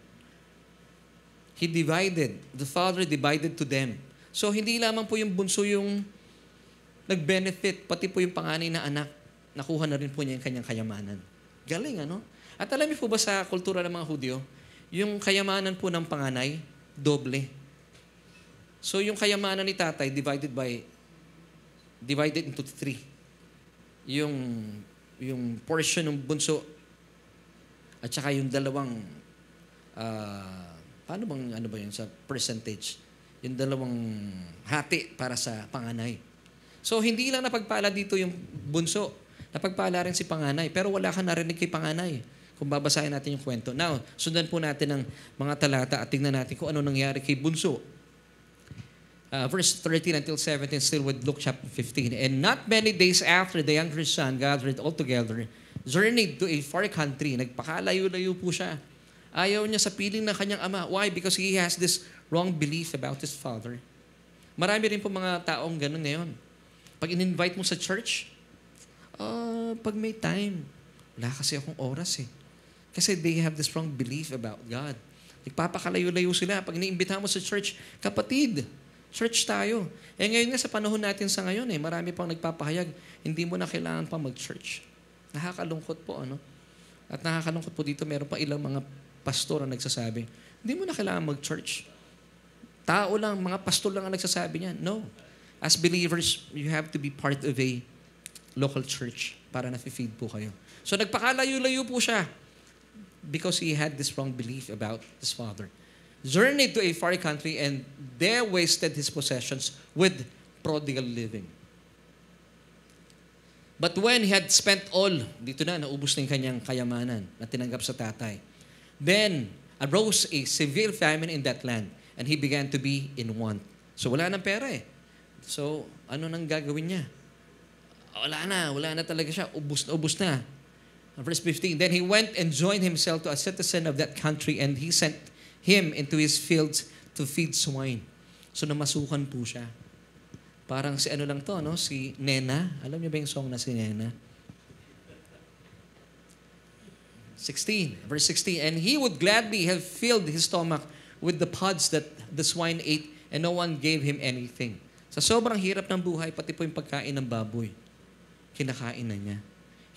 He divided. The father divided to them. So, hindi lamang po yung bunso yung nag-benefit, pati po yung panganay na anak, nakuha na rin po niya yung kanyang kayamanan. Galing, ano? At alam niyo po ba sa kultura ng mga Hudyo, yung kayamanan po ng panganay, doble. So, yung kayamanan ni tatay divided into 3. Yung portion ng bunso at saka yung dalawang paano bang ano ba yun sa percentage? Yung dalawang hati para sa panganay. So hindi lang napagpala dito yung bunso, napagpala rin si panganay, pero wala kang narinig kay panganay. Kung babasahin natin yung kwento. Now, sundan po natin ang mga talata at tingnan natin kung ano nangyari kay bunso. Verse 13 until 17, still with Luke chapter 15. And not many days after, the younger son gathered all together, journeyed to a far country. Nagpakalayo-layo po siya. Ayaw niya sa piling ng kanyang ama. Why? Because he has this wrong belief about his father. Marami rin po mga taong ganun ngayon. Pag in-invite mo sa church, pag may time, wala kasi akong oras eh. Kasi they have this wrong belief about God. Nagpapakalayo-layo sila. Pag iniimbitahan mo sa church, kapatid, church tayo. Ngayon nga sa panahon natin sa ngayon, marami pang nagpapahayag, hindi mo na kailangan pa mag-church. Nakakalungkot po, ano? At nakakalungkot po dito, meron pa ilang mga pastor ang nagsasabi, hindi mo na kailangan mag-church. Tao lang, mga pastor lang ang nagsasabi niyan. No. As believers, you have to be part of a local church para na-feed po kayo. So nagpakalayo-layo po siya because he had this wrong belief about his father. Journeyed to a far country and there wasted his possessions with prodigal living. But when he had spent all, dito na, naubos na yung kanyang kayamanan na tinanggap sa tatay. Then arose a severe famine in that land and he began to be in want. So wala nang pera eh. So ano nang gagawin niya? Wala na talaga siya. Ubus na. Verse 15, then he went and joined himself to a citizen of that country and he sent him into his fields to feed swine. So namasukan po siya. Parang si ano lang to, no? Si Nena. Alam niyo ba yung song na si Nena? 16, verse 16, and he would gladly have filled his stomach with the pods that the swine ate and no one gave him anything. Sa sobrang hirap ng buhay, pati po yung pagkain ng baboy, kinakain na niya.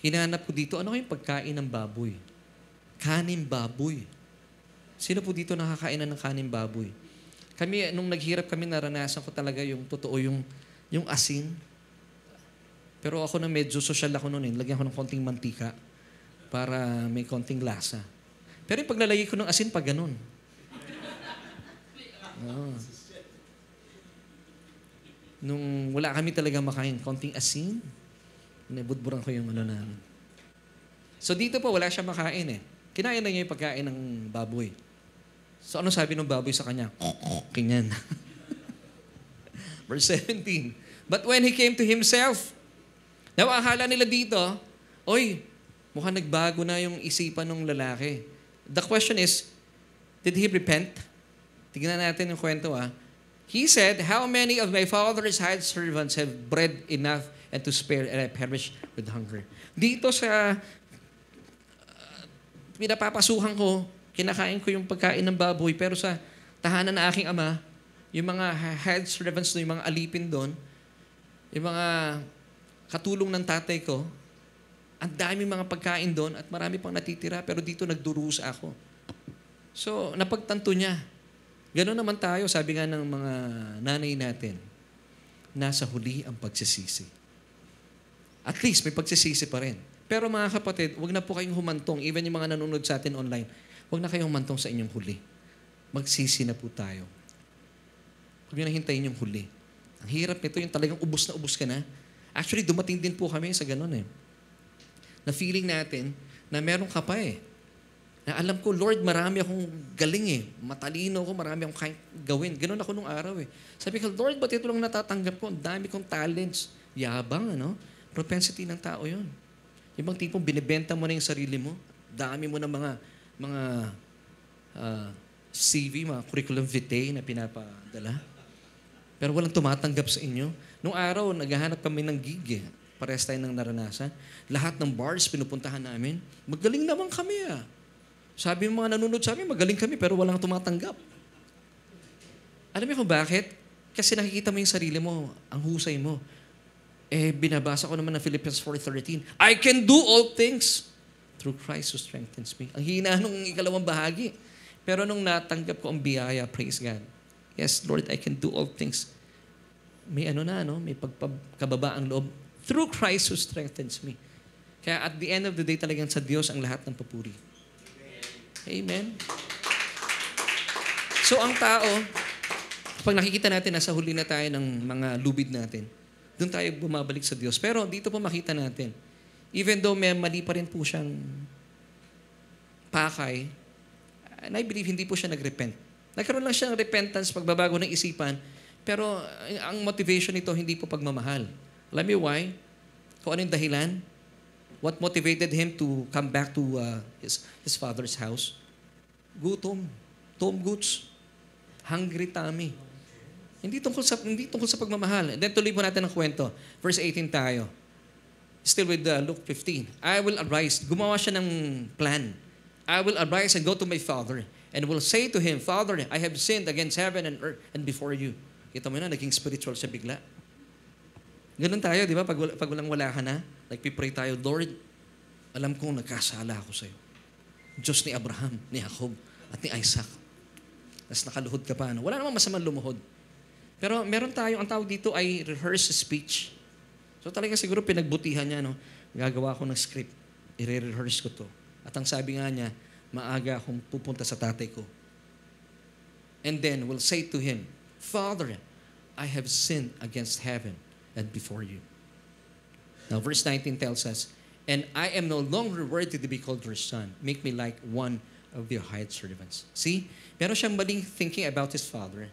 Hinanap ko dito, ano yung pagkain ng baboy? Kanin baboy. Sino po dito nakakain na ng kanin baboy? Kami, nung naghirap kami, naranasan ko talaga yung totoo, yung asin. Pero ako na medyo social ako noon, lagyan ko ng konting mantika para may konting lasa. Pero yung paglalagay ko ng asin, pag ganun. Oh. Nung wala kami talaga makain, konting asin, nabudburan ko yung ano namin. So dito po, wala siya makain eh. Kinain na niya yung pagkain ng baboy. So ano sabi ng baboy sa kanya? Kinyan. Verse 17. But when he came to himself, akala nila dito, oy, mukhang nagbago na yung isipan ng lalaki. The question is, did he repent? Tignan natin yung kwento He said, how many of my father's hired servants have bread enough and to spare, and I perish with hunger. Dito sa pinapapasuhan ko, kinakain ko yung pagkain ng baboy, pero sa tahanan ng aking ama, yung mga head servants, yung mga alipin doon, yung mga katulong ng tatay ko, ang daming mga pagkain doon at marami pang natitira, pero dito nagdurusa ako. So, napagtanto niya. Gano'n naman tayo, sabi nga ng mga nanay natin, nasa huli ang pagsisisi. At least may pagsisisi pa rin. Pero mga kapatid, wag na po kayong humantong. Even yung mga nanonood sa atin online, wag na kayong humantong sa inyong huli. Magsisi na po tayo. Huwag nyo na hintayin yung huli. Ang hirap nito, yung talagang ubos na ubos ka na. Actually, dumating din po kami sa ganun Na feeling natin na meron ka pa Na alam ko, Lord, marami akong galing Matalino ako, marami akong kayang gawin. Ganun ako nung araw Sabi ko, Lord, ba't ito lang natatanggap ko? Ang dami kong talents. Yabang, propensity ng tao yun. Yung bang tipong binibenta mo na yung sarili mo, dami mo na mga CV, mga curriculum vitae na pinapadala. Pero walang tumatanggap sa inyo. Nung araw, naghahanap kami ng gig Parehas tayo ng naranasan. Lahat ng bars pinupuntahan namin. Magaling naman kami Sabi ng mga nanonood sa amin, magaling kami pero walang tumatanggap. Alam niyo kung bakit? Kasi nakikita mo yung sarili mo, ang husay mo. Binabasa ko naman ng Philippians 4:13. I can do all things through Christ who strengthens me. Ang hina nung ikalawang bahagi. Pero nung natanggap ko ang biyaya, praise God. Yes, Lord, I can do all things. May may pagkababaang loob. Through Christ who strengthens me. Kaya at the end of the day, talagang sa Diyos ang lahat ng papuri. Amen. So ang tao, pag nakikita natin, nasa huli na tayo ng mga lubid natin, doon tayo bumabalik sa Diyos. Pero dito po makita natin, even though may mali pa rin po siyang pakay, and I believe hindi po siya nag-repent. Nagkaroon lang siya ng repentance, pagbabago ng isipan, pero ang motivation nito hindi po pagmamahal. Alam niyo why? Kung ano yung dahilan? What motivated him to come back to his father's house? gutom, Tom Goods, hungry tummy. Hindi tungkol sa pagmamahal. And then tuloy po natin ang kwento. Verse 18 tayo. Still with Luke 15. I will arise. Gumawa siya ng plan. I will arise and go to my father and will say to him, Father, I have sinned against heaven and earth and before you. Kita mo na, naging spiritual siya bigla. Ganun tayo, di ba? Pag walang-wala ka na, nagpipray tayo, Lord, alam kong nagkasala ako sa iyo. Diyos ni Abraham, ni Jacob, at ni Isaac. Tapos nakaluhod ka pa. Wala namang masamang lumuhod. Pero meron tayo, ang tawag dito ay rehearse speech. So talaga siguro pinagbutihan niya, no? Gagawa ko ng script. I-rehearse ko to. At ang sabi nga niya, maaga akong pupunta sa tatay ko. And then will say to him, Father, I have sinned against heaven and before you. Now verse 19 tells us, and I am no longer worthy to be called your son. Make me like one of your hired servants. See? Meron siyang maling thinking about his father.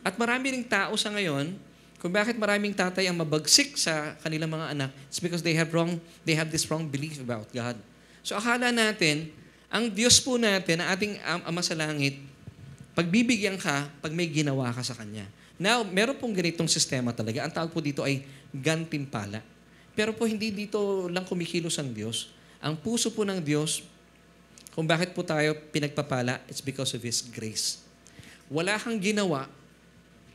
At marami ring tao sa ngayon, kung bakit maraming tatay ang mabagsik sa kanilang mga anak, it's because they have this wrong belief about God. So akala natin, ang Diyos po natin, ang ating Ama sa Langit, pagbibigyan ka pag may ginawa ka sa Kanya. Now, meron pong ganitong sistema talaga. Ang tawag po dito ay gantimpala. Pero po hindi dito lang kumikilos ang Diyos. Ang puso po ng Diyos, kung bakit po tayo pinagpapala, it's because of His grace. Wala kang ginawa,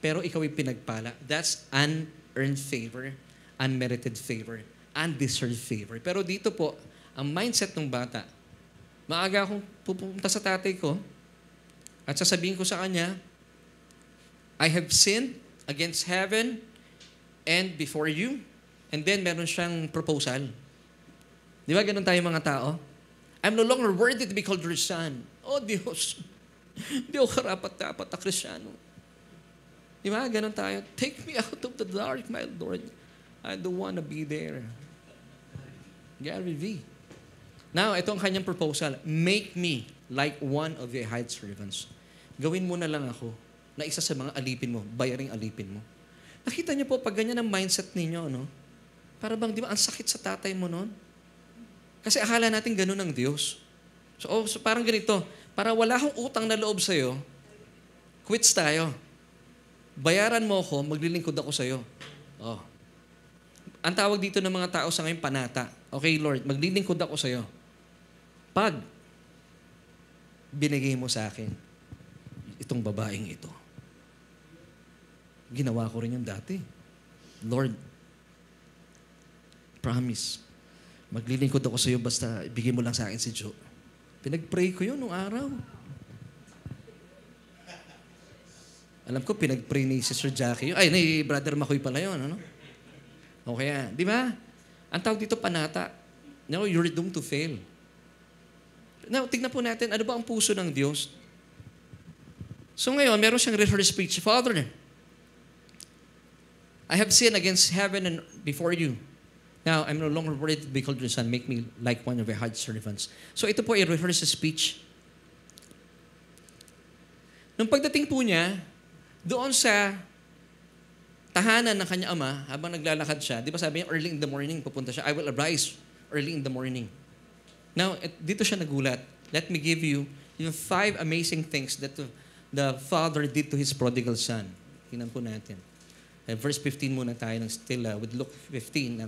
pero ikaw ay pinagpala. That's unearned favor, unmerited favor, undeserved favor. Pero dito po, ang mindset ng bata, maaga akong pupunta sa tatay ko at sasabihin ko sa kanya, I have sinned against heaven and before you. And then meron siyang proposal. Di ba ganun tayo mga tao? I'm no longer worthy to be called your son. Oh Diyos, di ako karapat-dapat na Kristyano. Di ba? Ganun tayo. Take me out of the dark, my Lord. I don't want to be there. Gary V. Now, ito ang kanyang proposal. Make me like one of your hired servants. Gawin mo na lang ako na isa sa mga alipin mo, bayaring alipin mo. Nakita niyo po, pag ganyan ang mindset ninyo, no? Para bang, di ba, ang sakit sa tatay mo noon? Kasi akala natin ganun ang Diyos. So parang ganito, para wala akong utang na loob sa'yo, quits tayo. Bayaran mo ako, maglilingkod ako sa'yo. Oh. Ang tawag dito ng mga tao sa ngayon, panata. Okay, Lord, maglilingkod ako sa'yo. Pag binigay mo sa akin itong babaeng ito, ginawa ko rin yung dati. Lord, promise, maglilingkod ako sa iyo basta ibigay mo lang sa akin si Joe. Pinag-pray ko yun nung araw. Alam ko, pinag-pray ni Sister Jackie yun. Ay, ni Brother Makoy pala yun. Ano? O kaya, di ba? Ang tawag dito, panata. No, you're doomed to fail. Now, tignan po natin, ano ba ang puso ng Diyos? So ngayon, meron siyang rehearsed speech. Father, I have sinned against heaven and before you. Now, I'm no longer worthy to be called your son. Make me like one of your hired servants. So ito po ay rehearsed speech. Nung pagdating po niya, doon sa tahanan ng kanyang ama, habang naglalakad siya, di ba sabi niya, early in the morning, pupunta siya, I will arise early in the morning. Now, dito siya nagulat. Let me give you yung 5 amazing things that the father did to his prodigal son. Tingnan po natin. Verse 15 muna tayo, still with Luke 15,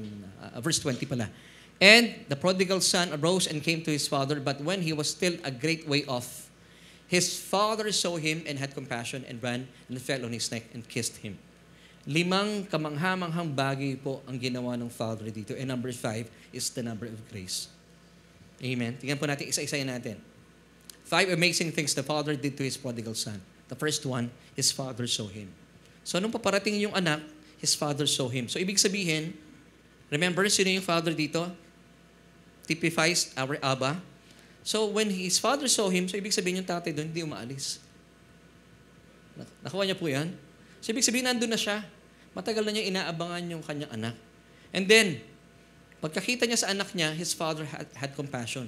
verse 20 pala. And the prodigal son arose and came to his father, but when he was still a great way off, his father saw him and had compassion and ran and fell on his neck and kissed him. 5 kamangha-manghang bagay po ang ginawa ng Father dito. And number 5 is the number of grace. Amen. Tingnan po natin, isa-isayin natin. 5 amazing things the Father did to His prodigal son. The first one, His Father saw him. So nung paparating yung anak, His Father saw him. So ibig sabihin, remember, sino yung Father dito? Typifies our Abba. So when His Father saw him, so ibig sabihin yung tatay doon, hindi umaalis. Nakuha niya po yan? So ibig sabihin, nandun na siya. Matagal na niya inaabangan yung kanyang anak. And then, pagkakita niya sa anak niya, his father had compassion.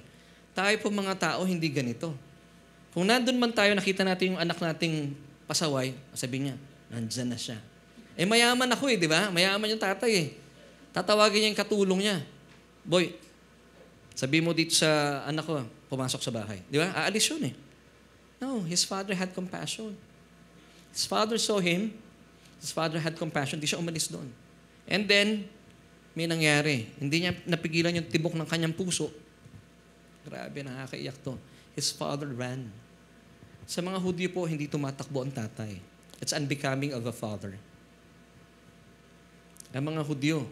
Tayo po mga tao, hindi ganito. Kung nandun man tayo, nakita natin yung anak nating pasaway, sabi niya, nandyan na siya. Eh mayaman ako di ba? Mayaman yung tatay Tatawagin niya yung katulong niya. Boy, sabi mo dito sa anak ko, pumasok sa bahay. Di ba? Aalis yun No, his father had compassion. His father saw him. His father had compassion. Hindi siya umalis doon. And then, may nangyari. Hindi niya napigilan yung tibok ng kanyang puso. Grabe, nakakaiyak to. His father ran. Sa mga Hudyo po, hindi tumatakbo ang tatay. It's unbecoming of a father. Ang mga Hudyo,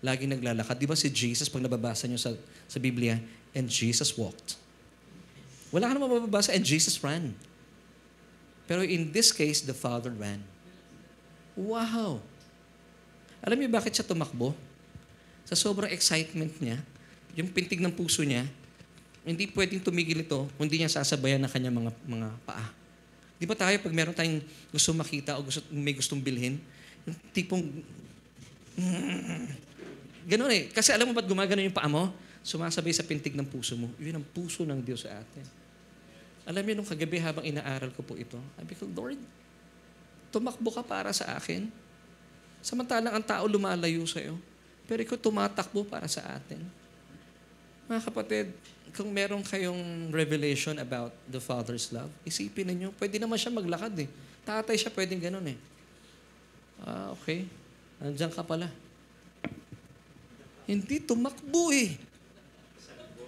lagi naglalakad. Di ba si Jesus, pag nababasa niyo sa Biblia, and Jesus walked. Wala ka naman mababasa, and Jesus ran. Pero in this case, the father ran. Wow! Alam niyo bakit siya tumakbo? Sa sobrang excitement niya, yung pintig ng puso niya, hindi pwedeng tumigil ito kung hindi niya sasabayan ng kanyang mga paa. Di ba tayo, pag meron tayong gusto makita o may gustong bilhin, yung tipong, gano'n eh. Kasi alam mo ba't gumagano yung paa mo? Sumasabay sa pintig ng puso mo. Yun ang puso ng Diyos sa atin. Alam niyo, nung kagabi habang inaaral ko po ito, sabi ko, Lord, tumakbo ka para sa akin. Samantalang ang tao lumalayo sa'yo. Pero ikaw tumatakbo para sa atin. Mga kapatid, kung meron kayong revelation about the Father's love, isipin ninyo, pwede naman siya maglakad eh. Tatay siya, pwedeng ganun eh. Okay. Nandiyan ka pala. Hindi, tumakbo eh.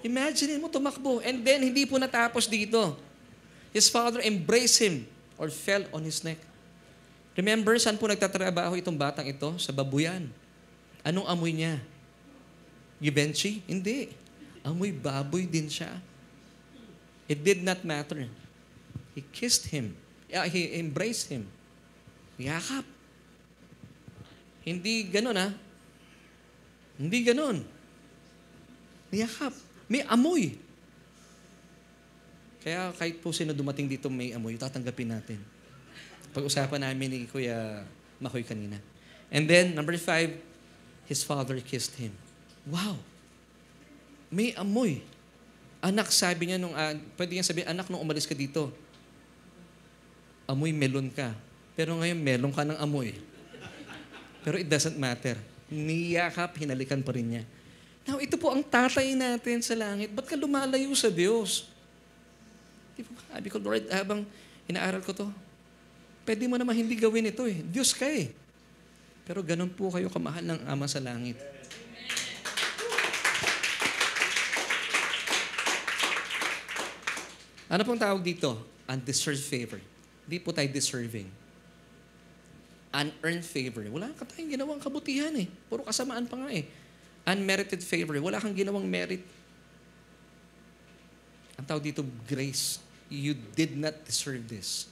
Imagine mo tumakbo. And then, hindi po natapos dito. His father embraced him or fell on his neck. Remember, saan po nagtatrabaho itong batang ito? Sa babuyan. Anong amoy niya? Givenchy? Hindi. Amoy baboy din siya. It did not matter. He kissed him. He embraced him. Yakap. Hindi ganun Hindi ganun. Yakap. May amoy. Kaya kahit po sino dumating dito may amoy, tatanggapin natin. Pag-usapan namin ni Kuya Makoy kanina. And then, number 5, his father kissed him. Wow! May amoy. Anak, sabi niya pwede niya sabihin, anak, nung umalis ka dito, amoy melon ka. Pero ngayon, melon ka ng amoy. Pero it doesn't matter. Niyakap, hinalikan pa rin niya. Now, ito po ang tatay natin sa langit. Ba't ka lumalayo sa Diyos? Sabi ko, Lord, habang inaaral ko to, pwede mo naman hindi gawin ito eh. Diyos ka eh. Pero ganun po kayo kamahal ng Ama sa langit. Ano pong tawag dito? Undeserved favor. Hindi po tayo deserving. Unearned favor. Wala ka tayong ginawang kabutihan eh. Puro kasamaan pa nga eh. Unmerited favor. Wala kang ginawang merit. Ang tawag dito, grace. You did not deserve this.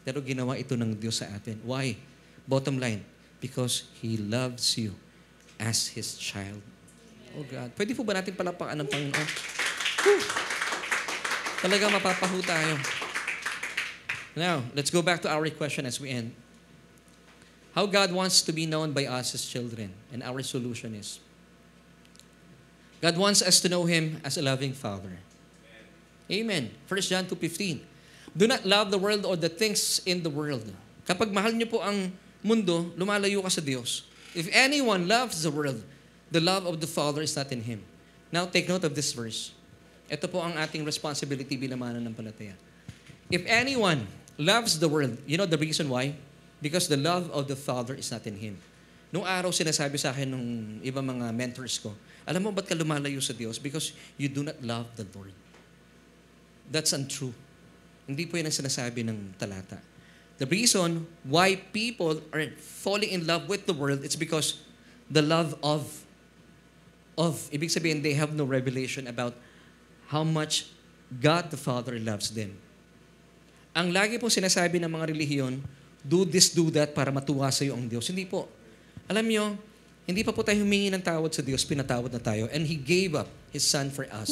Pero ginawa ito ng Diyos sa atin. Why? Bottom line, because He loves you as His child. Oh God. Pwede po ba natin palapakan ng Panginoon? Whew. Talaga mapapahu tayo. Now, let's go back to our question as we end. How God wants to be known by us as children. And our solution is, God wants us to know Him as a loving Father. Amen. 1 John 2:15. Do not love the world or the things in the world. Kapag mahal niyo po ang mundo, lumalayo ka sa Diyos. If anyone loves the world, the love of the Father is not in him. Now, take note of this verse. Ito po ang ating responsibility bilang mananampalataya. If anyone loves the world, you know the reason why? Because the love of the Father is not in him. Nung araw sinasabi sa akin nung ibang mga mentors ko, alam mo ba't ka lumalayo sa Diyos? Because you do not love the Lord. That's untrue. Hindi po yan ang sinasabi ng talata. The reason why people are falling in love with the world, it's because the love of. Ibig sabihin, they have no revelation about how much God the Father loves them. Ang lagi po sinasabi ng mga relihiyon, do this, do that, para matuwa sa iyo ang Diyos. Hindi po. Alam niyo, hindi pa po tayo humingi ng tawad sa Diyos, pinatawad na tayo. And He gave up His Son for us.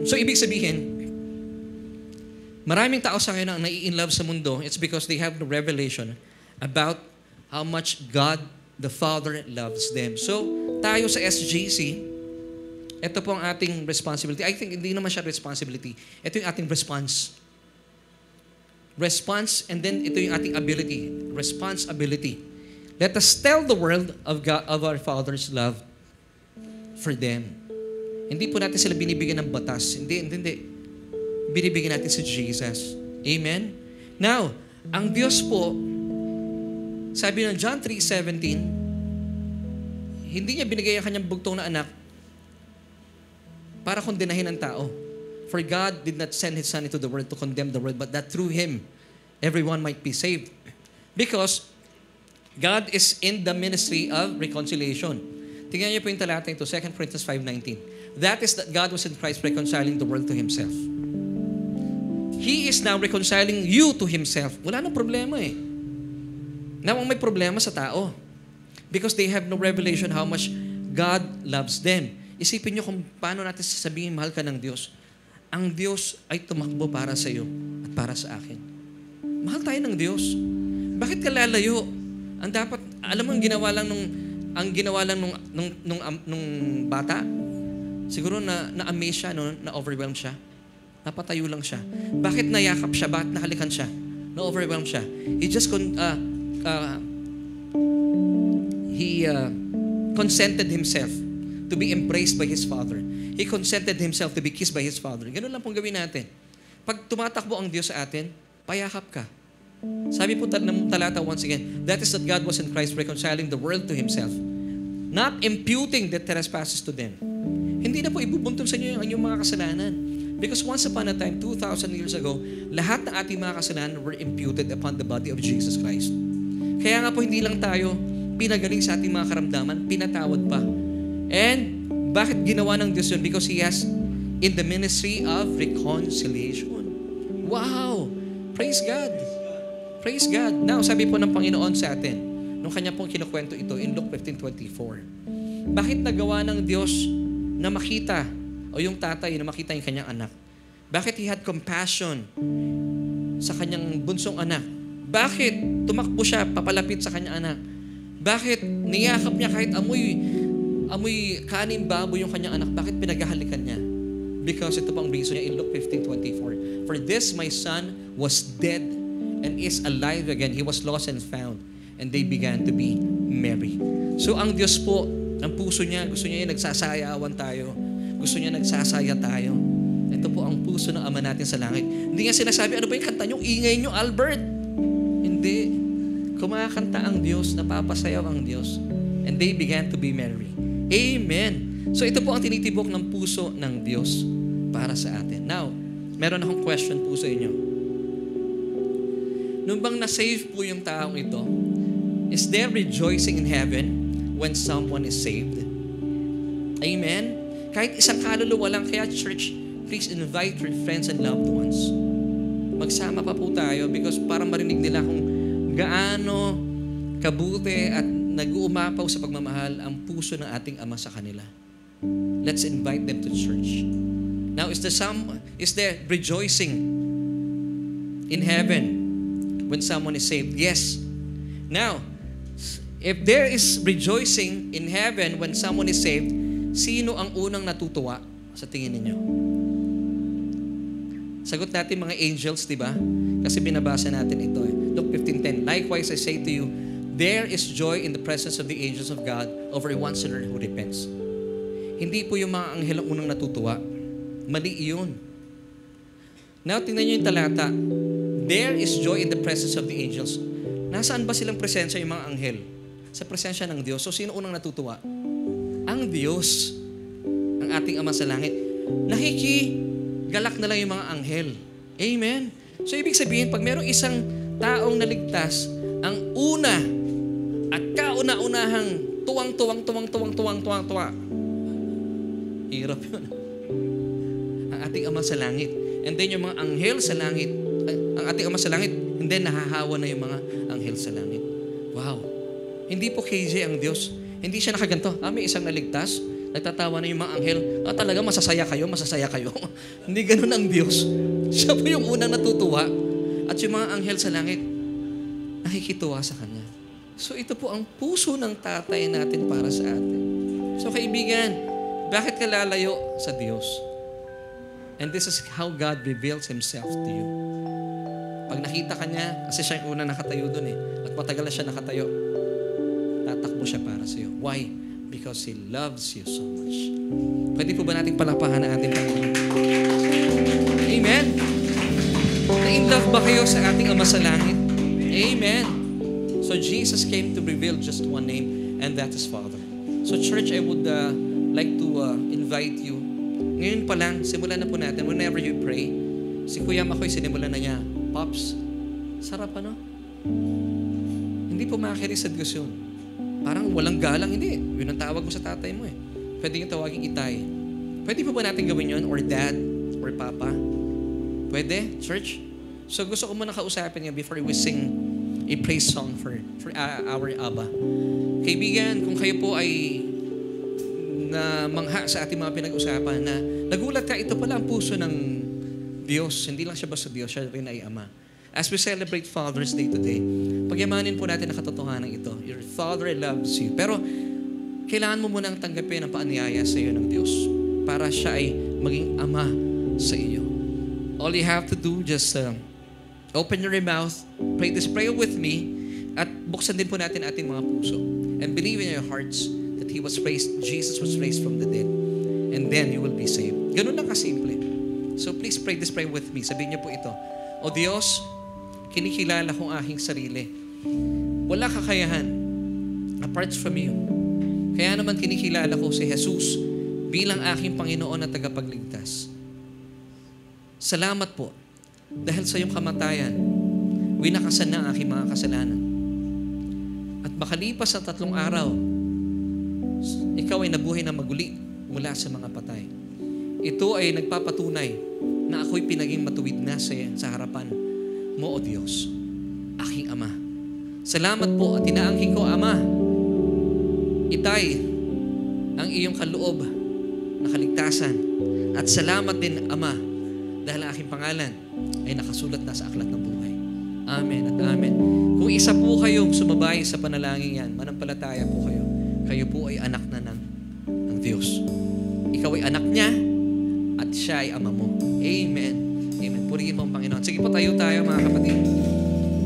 So, ibig sabihin, maraming tao sa ngayon ang nai-inlove sa mundo, it's because they have the revelation about how much God the Father loves them. So, tayo sa SGC, ito po ang ating responsibility. I think hindi naman siya responsibility. Ito yung ating response. Response, and then ito yung ating ability. Responsibility. Let us tell the world of God, of our Father's love for them. Hindi po natin sila binibigyan ng batas. Hindi. Binibigyan natin si Jesus. Amen? Now, ang Diyos po, sabi ng John 3:17, hindi niya binigay ang kanyang bugtong na anak para kondenahin ang tao. For God did not send His Son into the world to condemn the world, but that through Him, everyone might be saved. Because God is in the ministry of reconciliation. Tingnan niyo po yung talata ito, 2 Corinthians 5:19. That is that God was in Christ reconciling the world to Himself. He is now reconciling you to Himself. Wala nang problema eh. Now, ang may problema sa tao. Because they have no revelation how much God loves them. Isipin niyo kung paano natin sasabihin, mahal ka ng Diyos. Ang Diyos ay tumakbo para sa iyo at para sa akin. Mahal tayo ng Diyos. Bakit ka lalayo? Ang dapat, alam mo, ang ginawa lang nung bata, siguro na-amaze siya, no? Na-overwhelm siya. Napatayo lang siya. Bakit nayakap siya? Bakit nahalikan siya? Na-overwhelm siya. He just consented himself to be embraced by his father. He consented himself to be kissed by his father. Ganun lang pong gawin natin. Pag tumatakbo ang Diyos sa atin, payakap ka. Sabi po ng talata once again, that is that God was in Christ reconciling the world to Himself, not imputing the trespasses to them. Hindi na po ibubuntong sa inyo ang inyong mga kasalanan. Because once upon a time, 2,000 years ago, lahat ng ating mga kasalanan were imputed upon the body of Jesus Christ. Kaya nga po hindi lang tayo pinagaling sa ating mga karamdaman, pinatawad pa. And bakit ginawa ng Diyos yun? Because He has in the ministry of reconciliation. Wow! Praise God! Praise God! Now, sabi po ng Panginoon sa atin, nung Kanya pong kinukwento ito in Luke 15:24, bakit nagawa ng Diyos na makita, o yung tatay na makita yung kanyang anak? Bakit He had compassion sa kanyang bunsong anak? Bakit tumakbo siya papalapit sa kanyang anak? Bakit niyakap niya kahit amoy kanin baboy yung kanyang anak? Bakit pinaghahalikan niya? Because ito pang reason niya in Luke 15:24. For this my son was dead and is alive again. He was lost and found. And they began to be merry. So ang Diyos po, ang puso niya, gusto niya yung nagsasayawan tayo. Gusto niya nagsasaya tayo. Ito po ang puso ng Ama natin sa langit. Hindi nga sinasabi, ano ba yung kanta niyo? Ingay niyo, Albert. Hindi. Kumakanta ang Diyos, napapasayaw ang Diyos. And they began to be merry. Amen. So ito po ang tinitibok ng puso ng Diyos para sa atin. Now, meron akong question po sa inyo. Nung bang na-save po yung taong ito, is there rejoicing in heaven when someone is saved? Amen? Kahit isang kaluluwa lang, kaya church, please invite your friends and loved ones. Magsama pa po tayo because para marinig nila kung gaano kabuti at nag-uumapaw sa pagmamahal ang puso ng ating Ama sa kanila. Let's invite them to church. Now, is there rejoicing in heaven when someone is saved? Yes. Now, if there is rejoicing in heaven when someone is saved, sino ang unang natutuwa sa tingin ninyo? Sagot natin mga angels, di ba? Kasi binabasa natin ito eh. Luke 15:10. Likewise, I say to you, there is joy in the presence of the angels of God over one sinner who repents. Hindi po yung mga anghel ang unang natutuwa. Mali iyon. Now, tingnan nyo yung talata. There is joy in the presence of the angels. Nasaan ba silang presensya yung mga anghel? Sa presensya ng Diyos. So, sino unang natutuwa? Ang Diyos, ang ating Ama sa langit. Nakikigalak na lang yung mga anghel. Amen? So, ibig sabihin, pag merong isang taong naligtas, ang una at kauna-unahang tuwang-tuwa. Hirap yun. Ang ating Ama sa langit. And then yung mga anghel sa langit, ang ating Ama sa langit, and then nahahawa na yung mga anghel sa langit. Wow. Hindi po KJ ang Diyos. Hindi siya nakaganto. May isang naligtas, nagtatawa na yung mga anghel. Talaga masasaya kayo. Hindi ganun ang Diyos. Siya po yung unang natutuwa. At yung mga anghel sa langit, nakikituwa sa Kanya. So ito po ang puso ng tatay natin para sa atin. So kaibigan, bakit ka lalayo sa Diyos? And this is how God reveals Himself to you. Pag nakita ka niya, kasi siya yung unang nakatayo dun eh. At matagal na siya nakatayo, tatakbo siya para sa iyo. Why? Because He loves you so much. Pwede po ba nating palapahan ang ating Panginoon? Amen? love ba kayo sa ating Ama sa Langit? Amen. So Jesus came to reveal just one name, and that is Father. So church, I would like to invite you. Ngayon pa lang, simulan na po natin. Whenever you pray, si Kuya Makoy, sinimulan na niya, Pops, sarap ano? Hindi po makikinig sa Diyos yun. Parang walang galang, hindi. Yun ang tawag mo sa tatay mo eh. Pwede yung tawaging Itay. Pwede po ba natin gawin yun? Or Dad? Or Papa? Pwede? Church? So gusto ko muna kausapin niya before we sing a praise song for our Abba. Kaibigan, kung kayo po ay na mangha sa ating mga pinag-usapan na nagulat ka, ito pala ang puso ng Diyos. Hindi lang siya basta Diyos, siya rin ay Ama. As we celebrate Father's Day today, pagyamanin po natin ang katotohanan ito. Your Father loves you. Pero kailangan mo munang tanggapin ang paanyaya sa iyo ng Diyos para siya ay maging Ama sa iyo. All you have to do, just open your mouth, pray this prayer with me, at buksan din po natin ating mga puso. And believe in your hearts that Jesus was raised from the dead. And then you will be saved. Ganun lang kasimple. So please pray this prayer with me. Sabihin niyo po ito. O Diyos, kinikilala kong aking sarili. Wala kakayahan apart from you. Kaya naman kinikilala ko si Jesus bilang aking Panginoon at tagapagligtas. Salamat po dahil sa iyong kamatayan, winakasan na ang aking mga kasalanan. At makalipas ang 3 araw, ikaw ay nabuhay na maguli mula sa mga patay. Ito ay nagpapatunay na ako'y pinaging matuwid na sa harapan mo, O Diyos, aking Ama. Salamat po at inaangkin ko, Ama, Itay, ang iyong kaloob na kaligtasan. At salamat din, Ama, dahil ang aking pangalan ay nakasulat na sa aklat ng buhay. Amen at amen. Kung isa po kayong sumabay sa panalangin yan, manampalataya po kayo. Kayo po ay anak na ng Diyos. Ikaw ay anak niya at siya ay Ama mo. Amen. Amen. Purihin mo ang Panginoon. Sige po, tayo mga kapatid.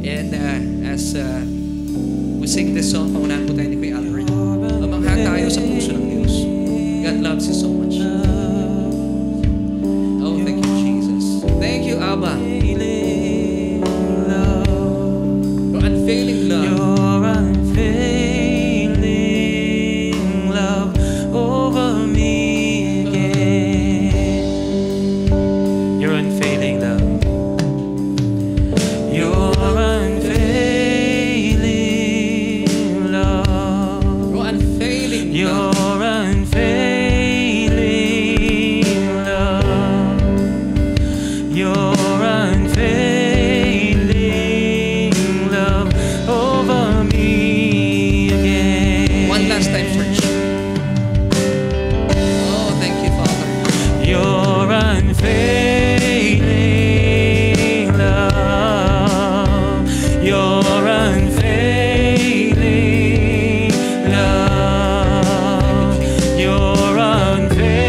And as we sing this song, pangunahan po tayo ni Kuya Albert. Mamangha tayo sa puso ng Diyos. God loves you so much. Oh, thank you, Jesus. Thank you, Abba. Your unfailing love. Your unfailing love over me again. Your unfailing love. Your unfailing love. Your unfailing love. Your unfailing love. Your unfailing love over me again. One last time, church. Oh, thank you, Father. Your unfailing love. Your unfailing love. Your unfailing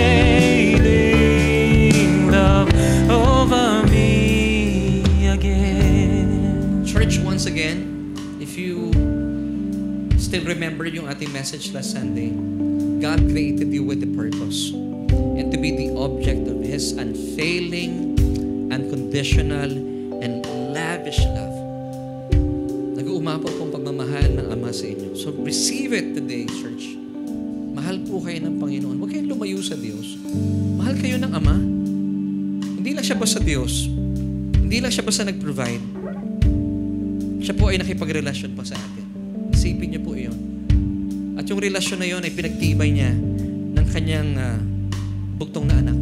love over me again. Church, once again, if you still remember yung ating message last Sunday, God created you with a purpose and to be the object of His unfailing, unconditional, and lavish love. Nag-uumapaw pong pagmamahal ng Ama sa inyo. So receive it today, church. Mahal po kayo ng Panginoon. Huwag kayong lumayo sa Diyos. Mahal kayo ng Ama. Hindi lang siya basta Diyos. Hindi lang siya basta nag-provide. Siya po ay nakipagrelasyon pa sa atin. Isipin niyo po iyon. At yung relasyon na iyon ay pinagtibay niya ng kanyang bugtong na anak.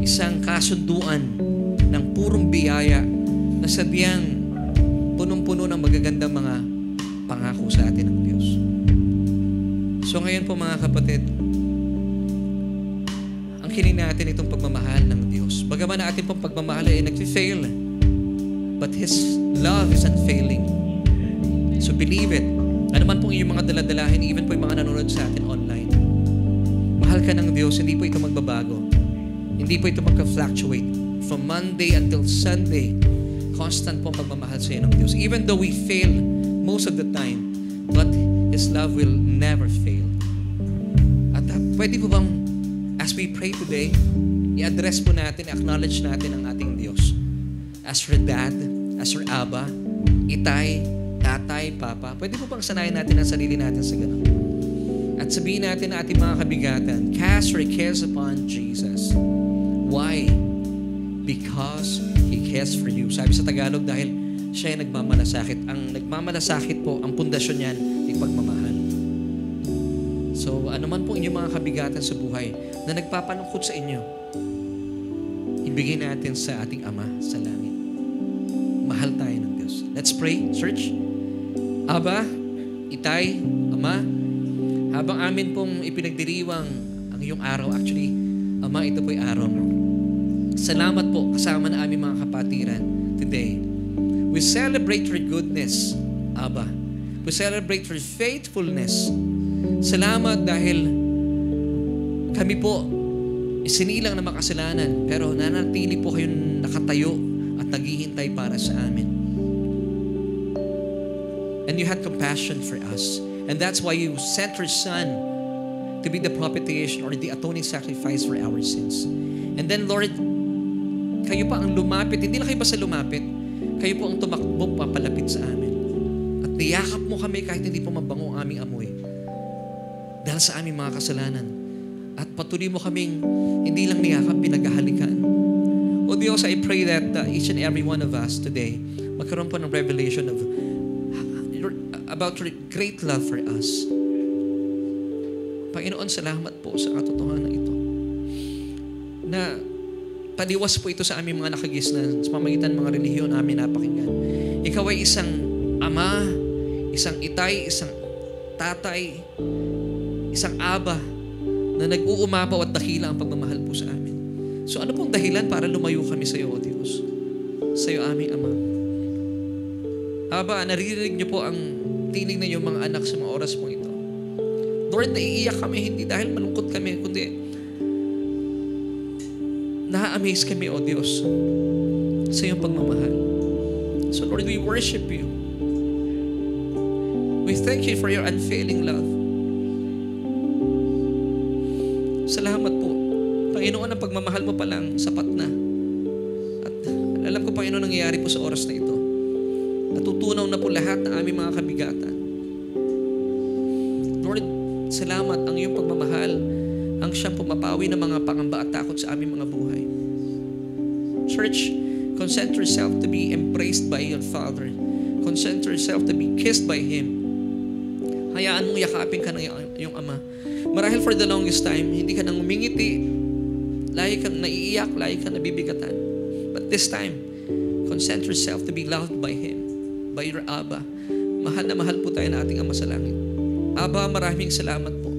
Isang kasunduan ng purong biyaya na sadyang punong-puno ng magagandang mga pangako sa atin ng Diyos. So ngayon po mga kapatid, ang hiling natin itong pagmamahal ng Diyos. Bagaman na ating pong pagmamahal ay nag-fail, but His love is unfailing. So believe it. Ano man pong iyong mga daladalahin, even po yung mga nanonood sa atin online. Mahal ka ng Diyos, hindi po ito magbabago. Hindi po ito magka-fluctuate. From Monday until Sunday, constant po ang pagmamahal sa iyo ng Diyos. Even though we fail most of the time, but His love will never fail. At pwede po bang, as we pray today, i-address po natin, acknowledge natin ang ating Diyos. as your dad, as your Abba, Itay, Tatay, Papa. Pwede po bang sanayin natin ang sarili natin sa ganun? At sabihin natin na ating mga kabigatan, cast your cares upon Jesus. Why? Because He cares for you. Sabi sa Tagalog, dahil siya ay nagmamalasakit. Ang nagmamalasakit po, ang pundasyon niyan ay pagmamahal. So, ano man po inyong mga kabigatan sa buhay na nagpapanungkot sa inyo, ibigay natin sa ating Ama sa langit. Mahal tayo ng Diyos. Let's pray, church. Aba, Itay, Ama, habang amin pong ipinagdiriwang ang iyong araw, actually, Ama, ito po'y araw mo. Salamat po kasama na aming mga kapatiran today. We celebrate your goodness, Abba. We celebrate your faithfulness. Salamat dahil kami po isinilang na makasalanan, pero nanatili po kayong nakatayo at naghihintay para sa amin. And you had compassion for us. And that's why you sent your Son to be the propitiation or the atoning sacrifice for our sins. And then, Lord, kayo pa ang lumapit. Hindi na kayo basta lumapit. Kayo po ang tumakbo papalapit sa amin. At niyakap mo kami kahit hindi po mabango ang aming amoy. Dahil sa aming mga kasalanan. At patuloy mo kaming hindi lang niyakap, pinaghahalikan. O Diyos, I pray that each and every one of us today magkaroon po ng revelation of about your great love for us. Panginoon, salamat po sa katotohanan ito. Na paliwas po ito sa aming mga nakagisnan sa pamamagitan ng mga relihiyon namin napakinggan. Ikaw ay isang Ama, isang Itay, isang Tatay, isang Aba na nag-uumapaw at dakila ang pagmamahal po sa amin. So ano pong dahilan para lumayo kami sa iyo, O Diyos? Sa iyo aming Ama. Aba, naririnig niyo po ang tinig na yung mga anak sa mga oras pong ito. Lord, naiiyak kami hindi dahil malungkot kami, kundi na-amaze kami, O Diyos, sa iyong pagmamahal. So Lord, we worship you. We thank you for your unfailing love. Salamat po. Panginoon, ang pagmamahal mo pa lang sapat na. At alam ko, Panginoon, nangyayari po sa oras na ito. Natutunaw na po lahat ng aming mga kabigatan. Lord, salamat ang iyong pagmamahal ang siyang pumapawi ng mga pangamba at takot sa aming mga buhay. Church, consent yourself to be embraced by your Father. Consent yourself to be kissed by Him. Hayaan mong yakapin ka ng iyong Ama. Marahil for the longest time, hindi ka nang umingiti, lagi kang naiiyak, lagi kang nabibigatan. But this time, consent yourself to be loved by Him, by your Abba. Mahal na mahal po tayo na ating Ama sa langit. Abba, maraming salamat po.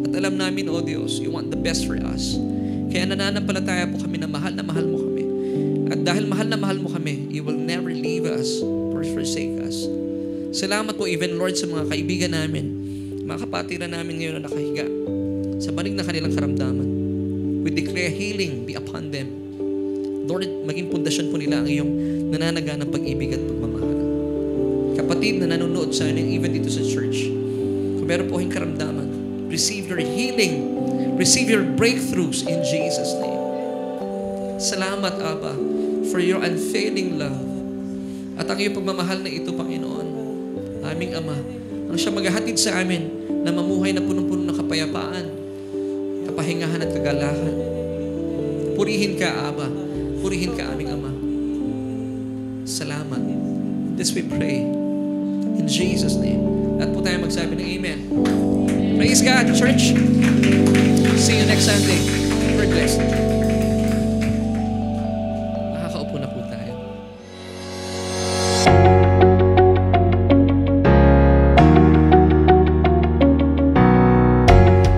At alam namin, O Diyos, you want the best for us. Kaya nananampalataya po kami na mahal mo kami. At dahil mahal na mahal mo kami, you will never leave us or forsake us. Salamat po even, Lord, sa mga kaibigan namin, mga kapatiran namin ngayon na nakahiga sa banig na kanilang karamdaman. We declare healing be upon them. Lord, maging pundasyon po nila ang iyong nananaga ng pag-ibig at pagmamahal. Kapatid na nanonood sa amin, even dito sa church, kung meron po kayong karamdaman, receive your healing, receive your breakthroughs in Jesus' name. Salamat, Abba, for your unfailing love. At ang iyong pagmamahal na ito, Panginoon, aming Ama, ang siya maghahatid sa amin na mamuhay na punong-puno ng kapayapaan, kapahingahan at kagalahan. Purihin ka, Abba. Purihin ka, aming Ama. Salamat. This we pray. In Jesus' name. Lahat po tayo magsabi ng Amen. Praise God, church. See you next Sunday. We're blessed. Nakakaupo na po tayo.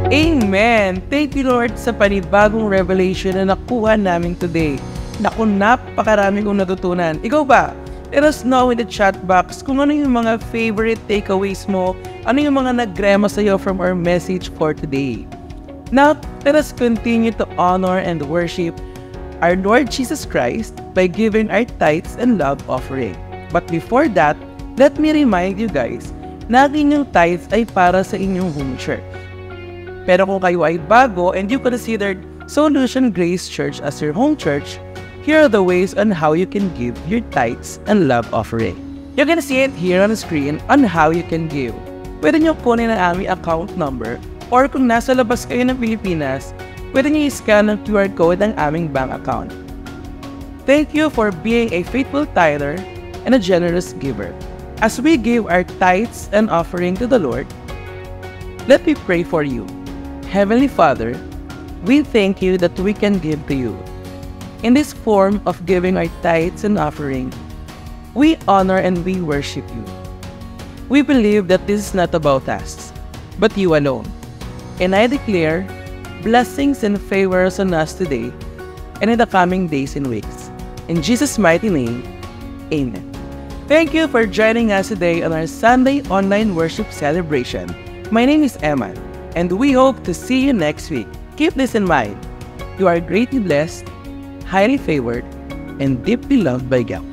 Amen! Thank you, Lord, sa panibagong revelation na nakuha namin today. Naku, napakarami kong natutunan. Ikaw ba? Let us know in the chat box kung ano yung mga favorite takeaways mo, ano yung mga nagrema sa'yo from our message for today. Now, let us continue to honor and worship our Lord Jesus Christ by giving our tithes and love offering. But before that, let me remind you guys na ang inyong tithes ay para sa inyong home church. Pero kung kayo ay bago and you considered Solution Grace Church as your home church, here are the ways on how you can give your tithes and love offering. You can see it here on the screen on how you can give. Pwede nyo kunin ang aming account number, or kung nasa labas kayo ng Pilipinas, pwede nyo i-scan ang QR code ng aming bank account. Thank you for being a faithful tither and a generous giver. As we give our tithes and offering to the Lord, let me pray for you. Heavenly Father, we thank you that we can give to you. In this form of giving our tithes and offering, we honor and we worship you. We believe that this is not about us, but you alone. And I declare blessings and favors on us today and in the coming days and weeks. In Jesus' mighty name, amen. Thank you for joining us today on our Sunday online worship celebration. My name is Emma, and we hope to see you next week. Keep this in mind. You are greatly blessed, highly favored, and deeply loved by God.